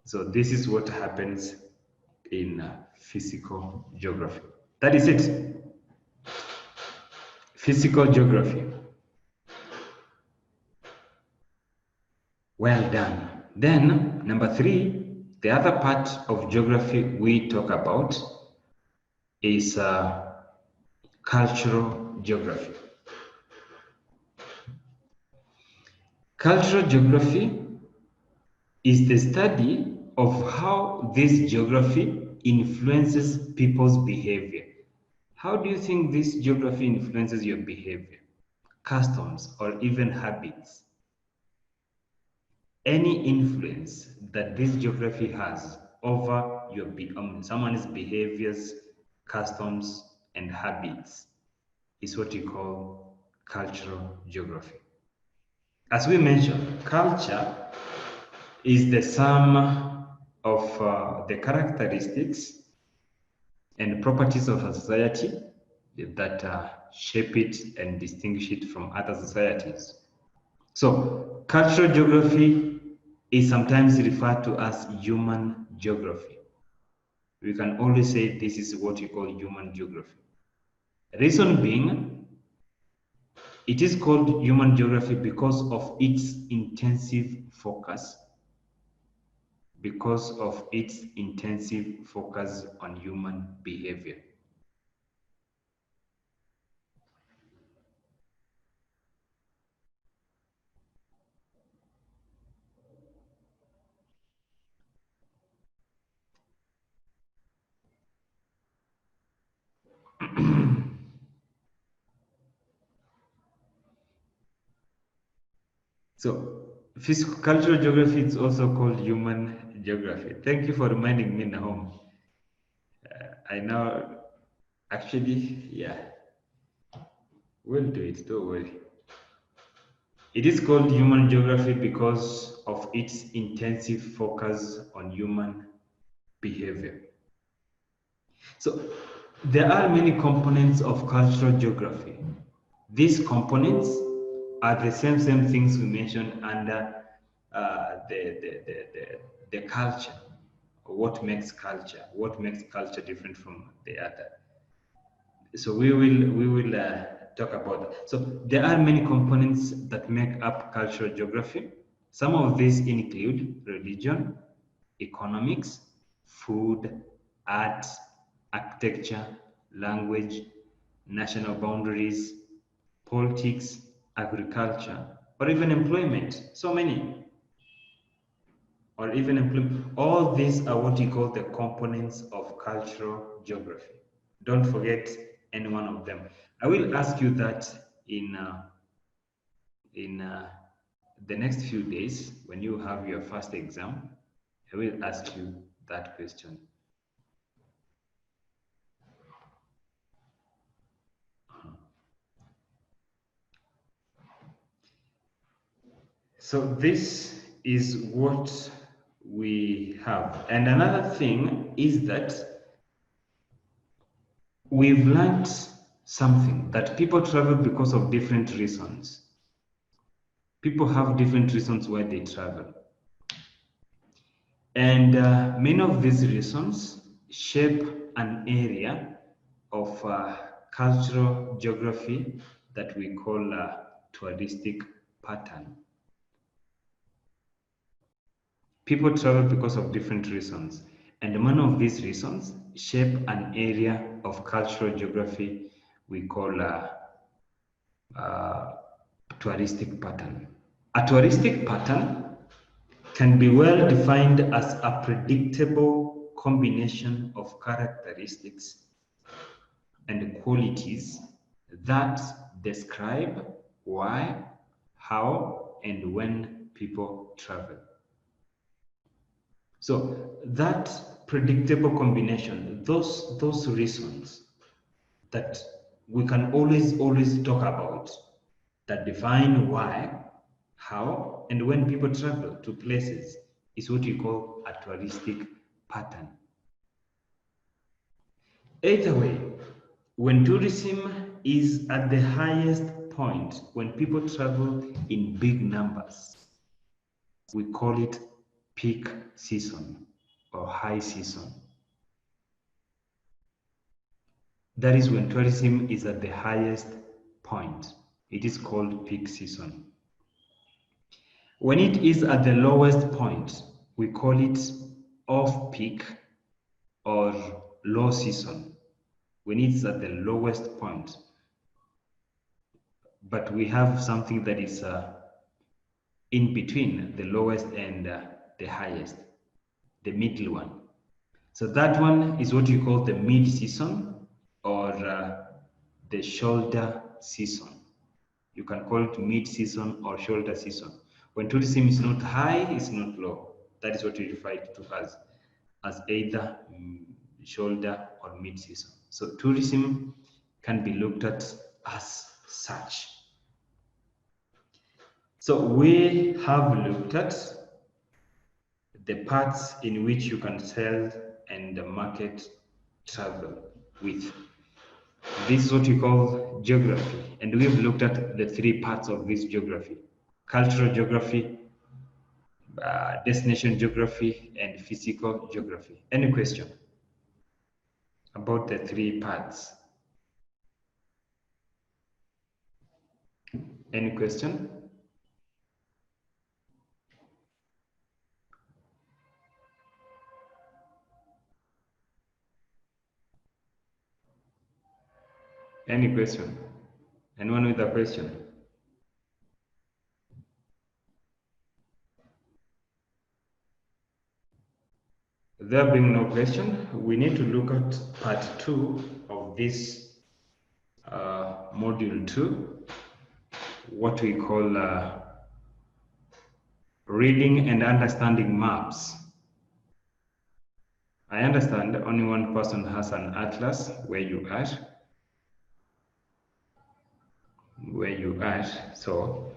So this is what happens in physical geography. That is it. Physical geography. Well done. Then, number 3, the other part of geography we talk about is cultural geography. Cultural geography is the study of how this geography influences people's behavior. How do you think this geography influences your behavior, customs, or even habits? Any influence that this geography has over your someone's behaviors, customs, and habits is what you call cultural geography. As we mentioned, culture is the sum of the characteristics and properties of a society that shape it and distinguish it from other societies. So, cultural geography is sometimes referred to as human geography. We can always say this is what we call human geography. Reason being, it is called human geography because of its intensive focus. Because of its intensive focus on human behavior. So, physical cultural geography is also called human geography. Thank you for reminding me, Nahom. I now, actually, yeah, we'll do it, don't worry. It is called human geography because of its intensive focus on human behavior. So, there are many components of cultural geography. These components are the same things we mentioned under the culture. What makes culture different from the other? So we will talk about that. So there are many components that make up cultural geography. Some of these include religion, economics, food, art, architecture, language, national boundaries, politics, agriculture, or even employment. So many. Or even employment. All these are what you call the components of cultural geography. Don't forget any one of them. I will ask you that in the next few days when you have your first exam. I will ask you that question. So this is what we have. And another thing is that we've learned something, that people travel because of different reasons. People have different reasons why they travel. And many of these reasons shape an area of cultural geography that we call touristic pattern. People travel because of different reasons, and one of these reasons shape an area of cultural geography we call touristic pattern. A touristic pattern can be well defined as a predictable combination of characteristics and qualities that describe why, how, and when people travel. So that predictable combination, those reasons that we can always talk about, that define why, how, and when people travel to places, is what we call a touristic pattern. Either way, when tourism is at the highest point, when people travel in big numbers, we call it peak season or high season. That is when tourism is at the highest point. It is called peak season. When it is at the lowest point, we call it off-peak or low season. When it's at the lowest point. But we have something that is in between the lowest and the highest, the middle one. So that one is what you call the mid-season or the shoulder season. You can call it mid-season or shoulder season. When tourism is not high, it's not low. That is what we refer to as either shoulder or mid-season. So tourism can be looked at as such. So we have looked at the parts in which you can sell and market travel with. This is what we call geography. And we've looked at the three parts of this geography: cultural geography, destination geography, and physical geography. Any question about the three parts? Any question? Any question? Anyone with a question? There being no question, we need to look at part 2 of this module 2, what we call reading and understanding maps. I understand only one person has an atlas where you are. So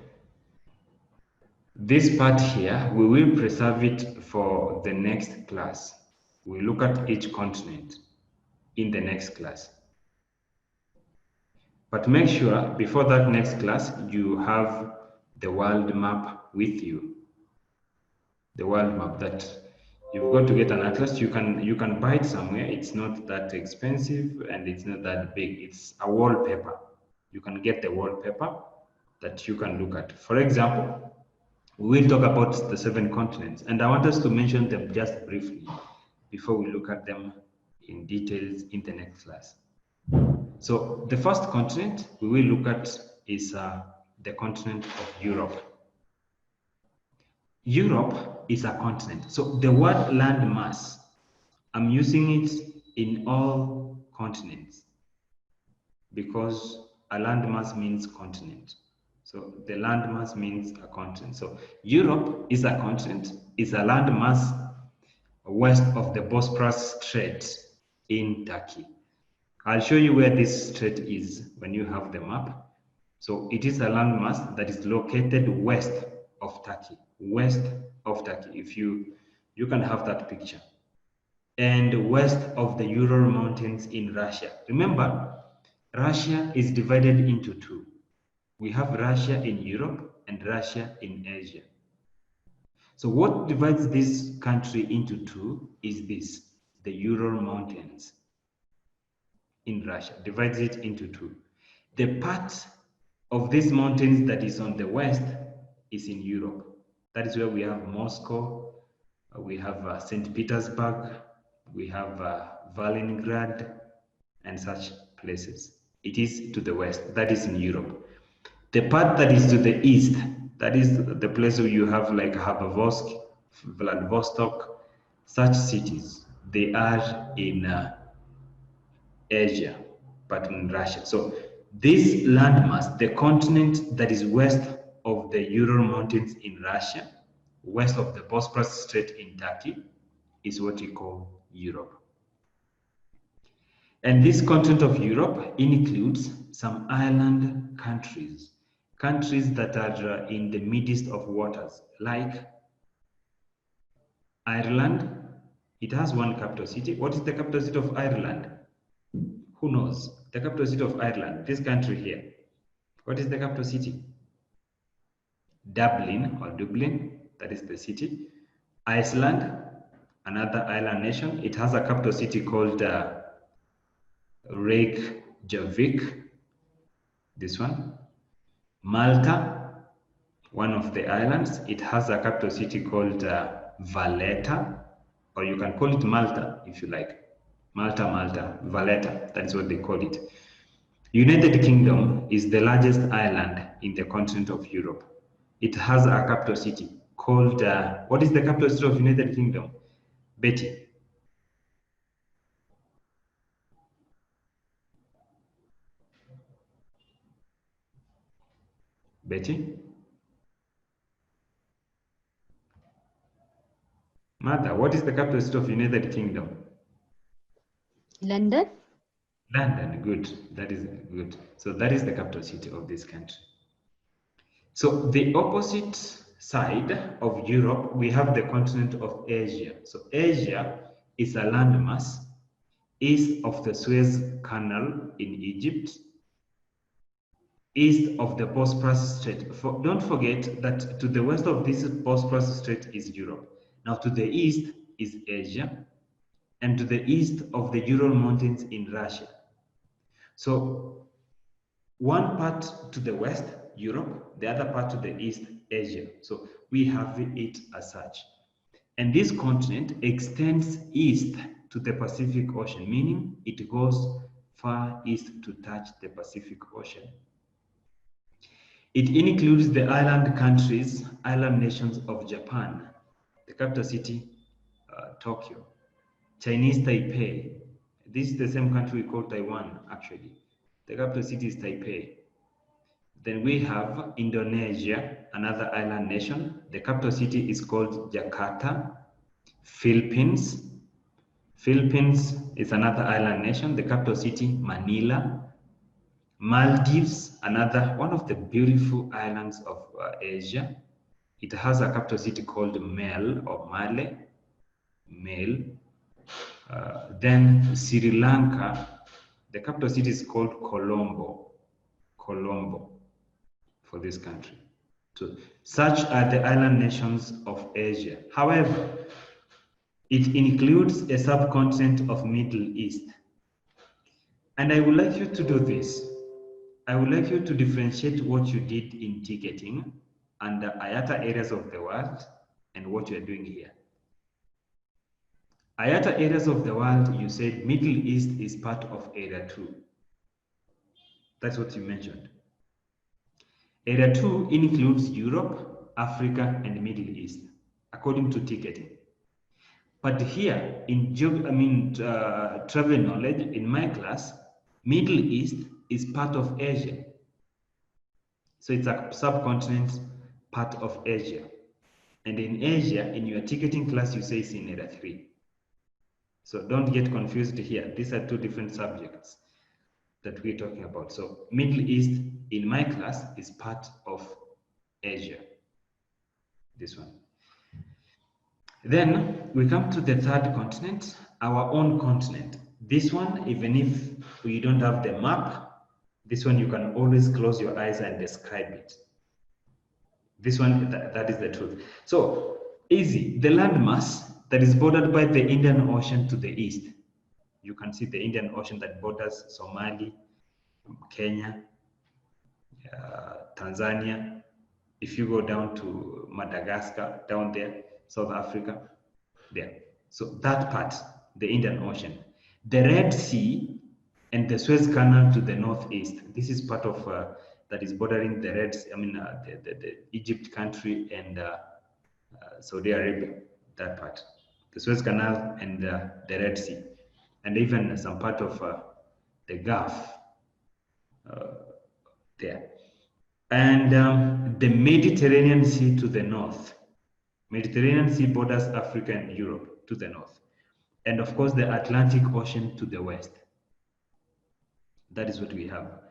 this part here, we will preserve it for the next class. We look at each continent in the next class. But make sure before that next class, you have the world map with you. The world map that you've got to get an atlas. You can buy it somewhere. It's not that expensive and it's not that big. It's a wallpaper. You can get the wallpaper that you can look at. For example, we will talk about the 7 continents, and I want us to mention them just briefly before we look at them in details in the next class. So the first continent we will look at is the continent of Europe. Europe is a continent. So the word landmass, I'm using it in all continents because a landmass means continent. So the landmass means a continent. So Europe is a continent, is a landmass west of the Bosporus Strait in Turkey. I'll show you where this strait is when you have the map. So it is a landmass that is located west of Turkey. West of Turkey, if you can have that picture. And west of the Ural Mountains in Russia. Remember, Russia is divided into 2. We have Russia in Europe and Russia in Asia. So what divides this country into 2 is this, the Ural Mountains in Russia, divides it into 2. The part of these mountains that is on the west is in Europe. That is where we have Moscow, we have St. Petersburg, we have Kaliningrad, and such places. It is to the west, that is in Europe. The part that is to the east, that is the place where you have like Khabarovsk, Vladivostok, such cities. they are in Asia, but in Russia. So this landmass, the continent that is west of the Ural Mountains in Russia, west of the Bosporus Strait in Turkey, is what we call Europe. And this continent of Europe includes some island countries, countries that are in the midst of waters, like Ireland. It has one capital city. What is the capital city of Ireland? Who knows? The capital city of Ireland, this country here. What is the capital city? Dublin or Dublin, that is the city. Iceland, another island nation, it has a capital city called Reykjavik, this one. Malta, one of the islands, it has a capital city called Valletta, or you can call it Malta if you like. Malta, Valletta, that's what they call it. United Kingdom is the largest island in the continent of Europe. It has a capital city called, what is the capital city of United Kingdom? Betty. Betty? Mother, what is the capital city of United Kingdom? London. London, good. That is good. So that is the capital city of this country. So the opposite side of Europe, we have the continent of Asia. So Asia is a landmass east of the Suez Canal in Egypt, east of the Bosporus Strait. Don't forget that to the west of this Bosporus Strait is Europe. Now to the east is Asia, and to the east of the Ural Mountains in Russia. So one part to the west, Europe, the other part to the east, Asia. So we have it as such. And this continent extends east to the Pacific Ocean, meaning it goes far east to touch the Pacific Ocean. It includes the island countries, island nations of Japan, the capital city, Tokyo, Chinese Taipei. This is the same country we call Taiwan, actually. The capital city is Taipei. Then we have Indonesia, another island nation. The capital city is called Jakarta. Philippines. Philippines is another island nation. The capital city, Manila. Maldives, another one of the beautiful islands of Asia. It has a capital city called Male or Male. Male. Then Sri Lanka, the capital city is called Colombo. Colombo for this country. So such are the island nations of Asia. However, it includes a subcontinent of Middle East. And I would like you to do this. I would like you to differentiate what you did in ticketing and the IATA areas of the world and what you are doing here. IATA areas of the world, you said Middle East is part of Area 2. That's what you mentioned. Area 2 includes Europe, Africa, and Middle East, according to ticketing. But here, in travel knowledge, in my class, Middle East is part of Asia. So it's a subcontinent part of Asia. And in Asia, in your ticketing class, you say it's in Area 3. So don't get confused here. These are two different subjects that we're talking about. So Middle East in my class is part of Asia. This one. Then we come to the third continent, our own continent. This one, even if we don't have the map, this one you can always close your eyes and describe it. This one, that is the truth. So easy, the landmass that is bordered by the Indian Ocean to the east. You can see the Indian Ocean that borders Somali, Kenya, Tanzania. If you go down to Madagascar, down there, South Africa, there. So that part, the Indian Ocean. The Red Sea and the Suez Canal to the northeast. This is part of, that is bordering the Red Sea, the Egypt country and Saudi Arabia, that part. the Suez Canal and the Red Sea, and even some part of the Gulf there. And the Mediterranean Sea to the north. Mediterranean Sea borders Africa and Europe to the north. And of course, the Atlantic Ocean to the west. That is what we have.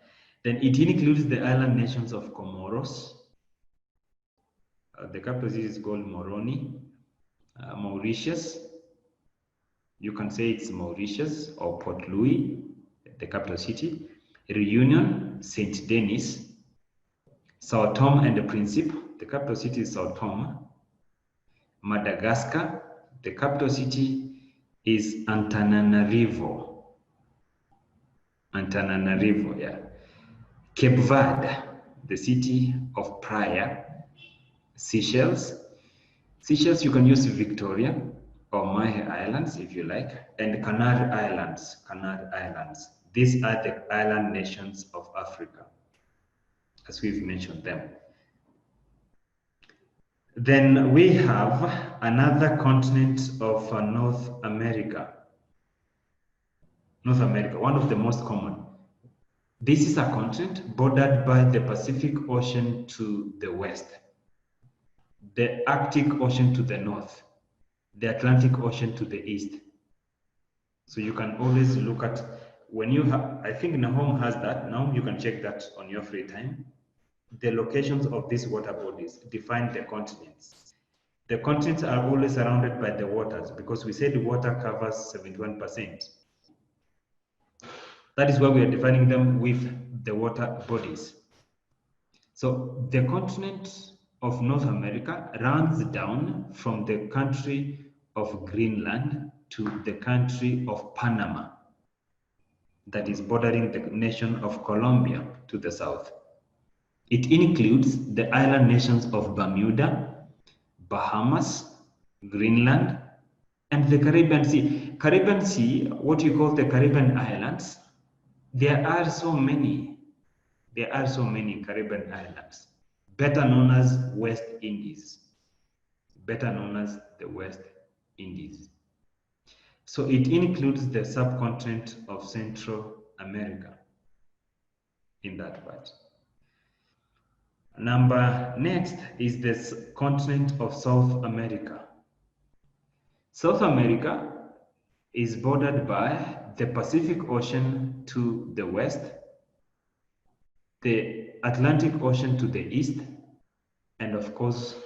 Then it includes the island nations of Comoros. The capital city is called Moroni. Mauritius. You can say it's Mauritius or Port Louis, the capital city. Reunion, Saint Denis. Sao Tome and Principe, the capital city is Sao Tome. Madagascar, the capital city is Antananarivo. Antananarivo, yeah. Cape Verde, the city of Praia. Seychelles. Seychelles, you can use Victoria or Mahé Islands if you like. And Canary Islands, Canary Islands. These are the island nations of Africa, as we've mentioned them. Then we have another continent of North America. North America, one of the most common. This is a continent bordered by the Pacific Ocean to the west, the Arctic Ocean to the north, the Atlantic Ocean to the east. So you can always look at, when you have, I think Nahom has that, now you can check that on your free time. The locations of these water bodies define the continents. The continents are always surrounded by the waters because we said water covers 71%. That is why we are defining them with the water bodies. So the continent of North America runs down from the country of Greenland to the country of Panama, that is bordering the nation of Colombia to the south. It includes the island nations of Bermuda, Bahamas, Greenland, and the Caribbean Sea. Caribbean Sea, what you call the Caribbean islands, there are so many. There are so many Caribbean islands, better known as West Indies, better known as the West Indies. So it includes the subcontinent of Central America in that part. Next is this continent of South America. South America is bordered by the Pacific Ocean to the west, the Atlantic Ocean to the east, and of course,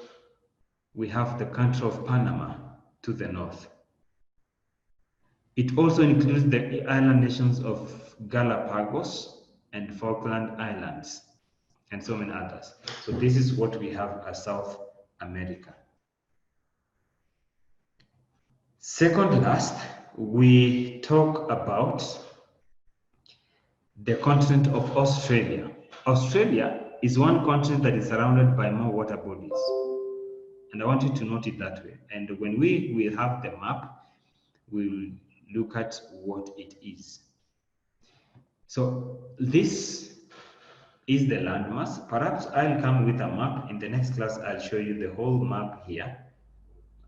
we have the country of Panama to the north. It also includes the island nations of Galapagos and Falkland Islands, and so many others. So this is what we have as South America. Second last, we talk about the continent of Australia. Australia is one continent that is surrounded by more water bodies. And I want you to note it that way. And when we will have the map, we will look at what it is. So this is the landmass. Perhaps I'll come with a map. In the next class, I'll show you the whole map here.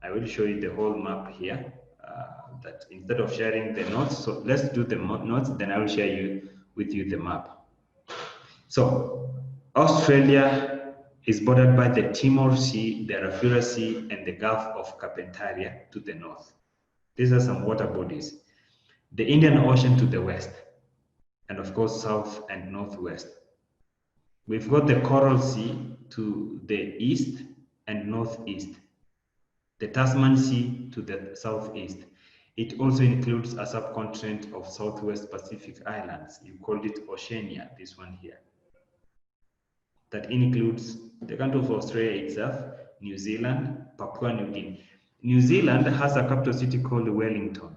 I will show you the whole map here. That instead of sharing the notes, so let's do the notes, then I will share with you the map. So Australia is bordered by the Timor Sea, the Arafura Sea, and the Gulf of Carpentaria to the north. These are some water bodies. The Indian Ocean to the west, and of course south and northwest. We've got the Coral Sea to the east and northeast, the Tasman Sea to the southeast. It also includes a subcontinent of Southwest Pacific Islands. You called it Oceania, this one here. That includes the country of Australia itself, New Zealand, Papua New Guinea. New Zealand has a capital city called Wellington.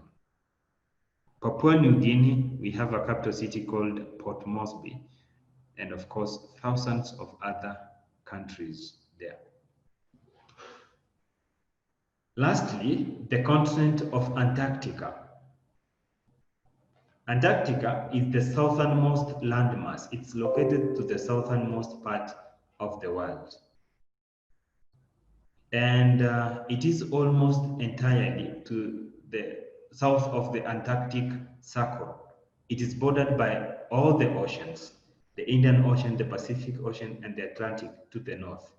Papua New Guinea, we have a capital city called Port Moresby, and of course, thousands of other countries there. Lastly, the continent of Antarctica. Antarctica is the southernmost landmass. It's located to the southernmost part of the world. and it is almost entirely to the south of the Antarctic Circle. It is bordered by all the oceans, the Indian Ocean, the Pacific Ocean, and the Atlantic to the north.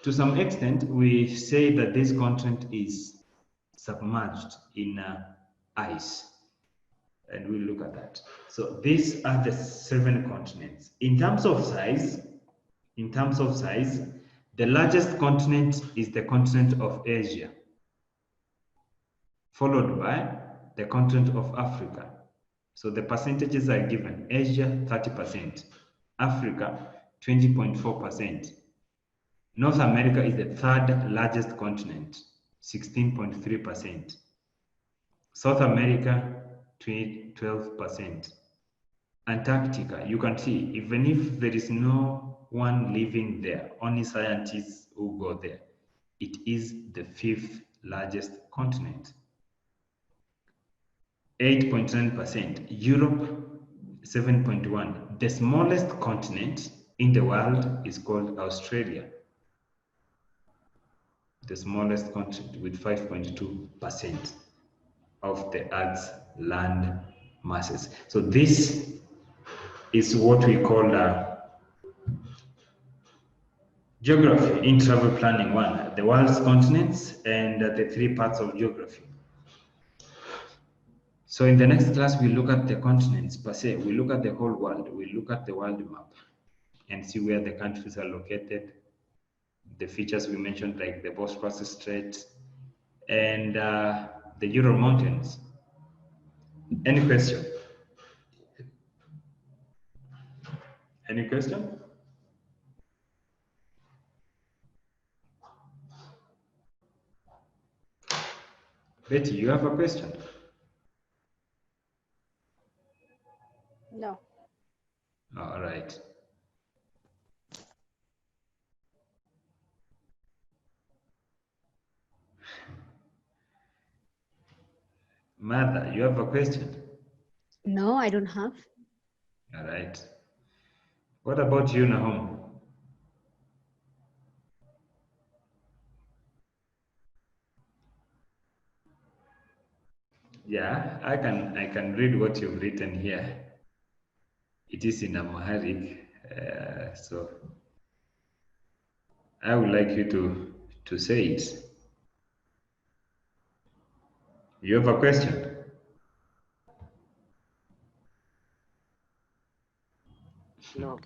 To some extent, we say that this continent is submerged in ice, and we'll look at that. So these are the 7 continents. In terms of size, the largest continent is the continent of Asia, followed by the continent of Africa. So the percentages are given: Asia 30%, Africa 20.4%. North America is the 3rd largest continent, 16.3%. South America 12%. Antarctica, you can see, even if there is no one living there, only scientists who go there, it is the 5th largest continent. 8.9%. Europe 7.1%. The smallest continent in the world is called Australia. The smallest continent, with 5.2% of the Earth's land masses. So this is what we call geography in travel planning 1, the world's continents and the 3 parts of geography. So in the next class, we look at the continents per se. We look at the whole world. We look at the world map and see where the countries are located, the features we mentioned, like the Bosphorus Strait and the Ural Mountains. Any question? Any question? Betty, you have a question? No. All right. Martha, you have a question? No, I don't have. All right. What about you, Nahum? Yeah, I can read what you've written here. It is in Amharic, so I would like you to say it. You have a question? No.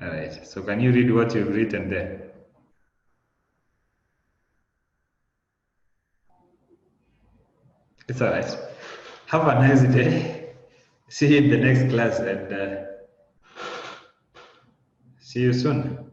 All right. So can you read what you've written there? It's all right. Have a nice day. See you in the next class and see you soon.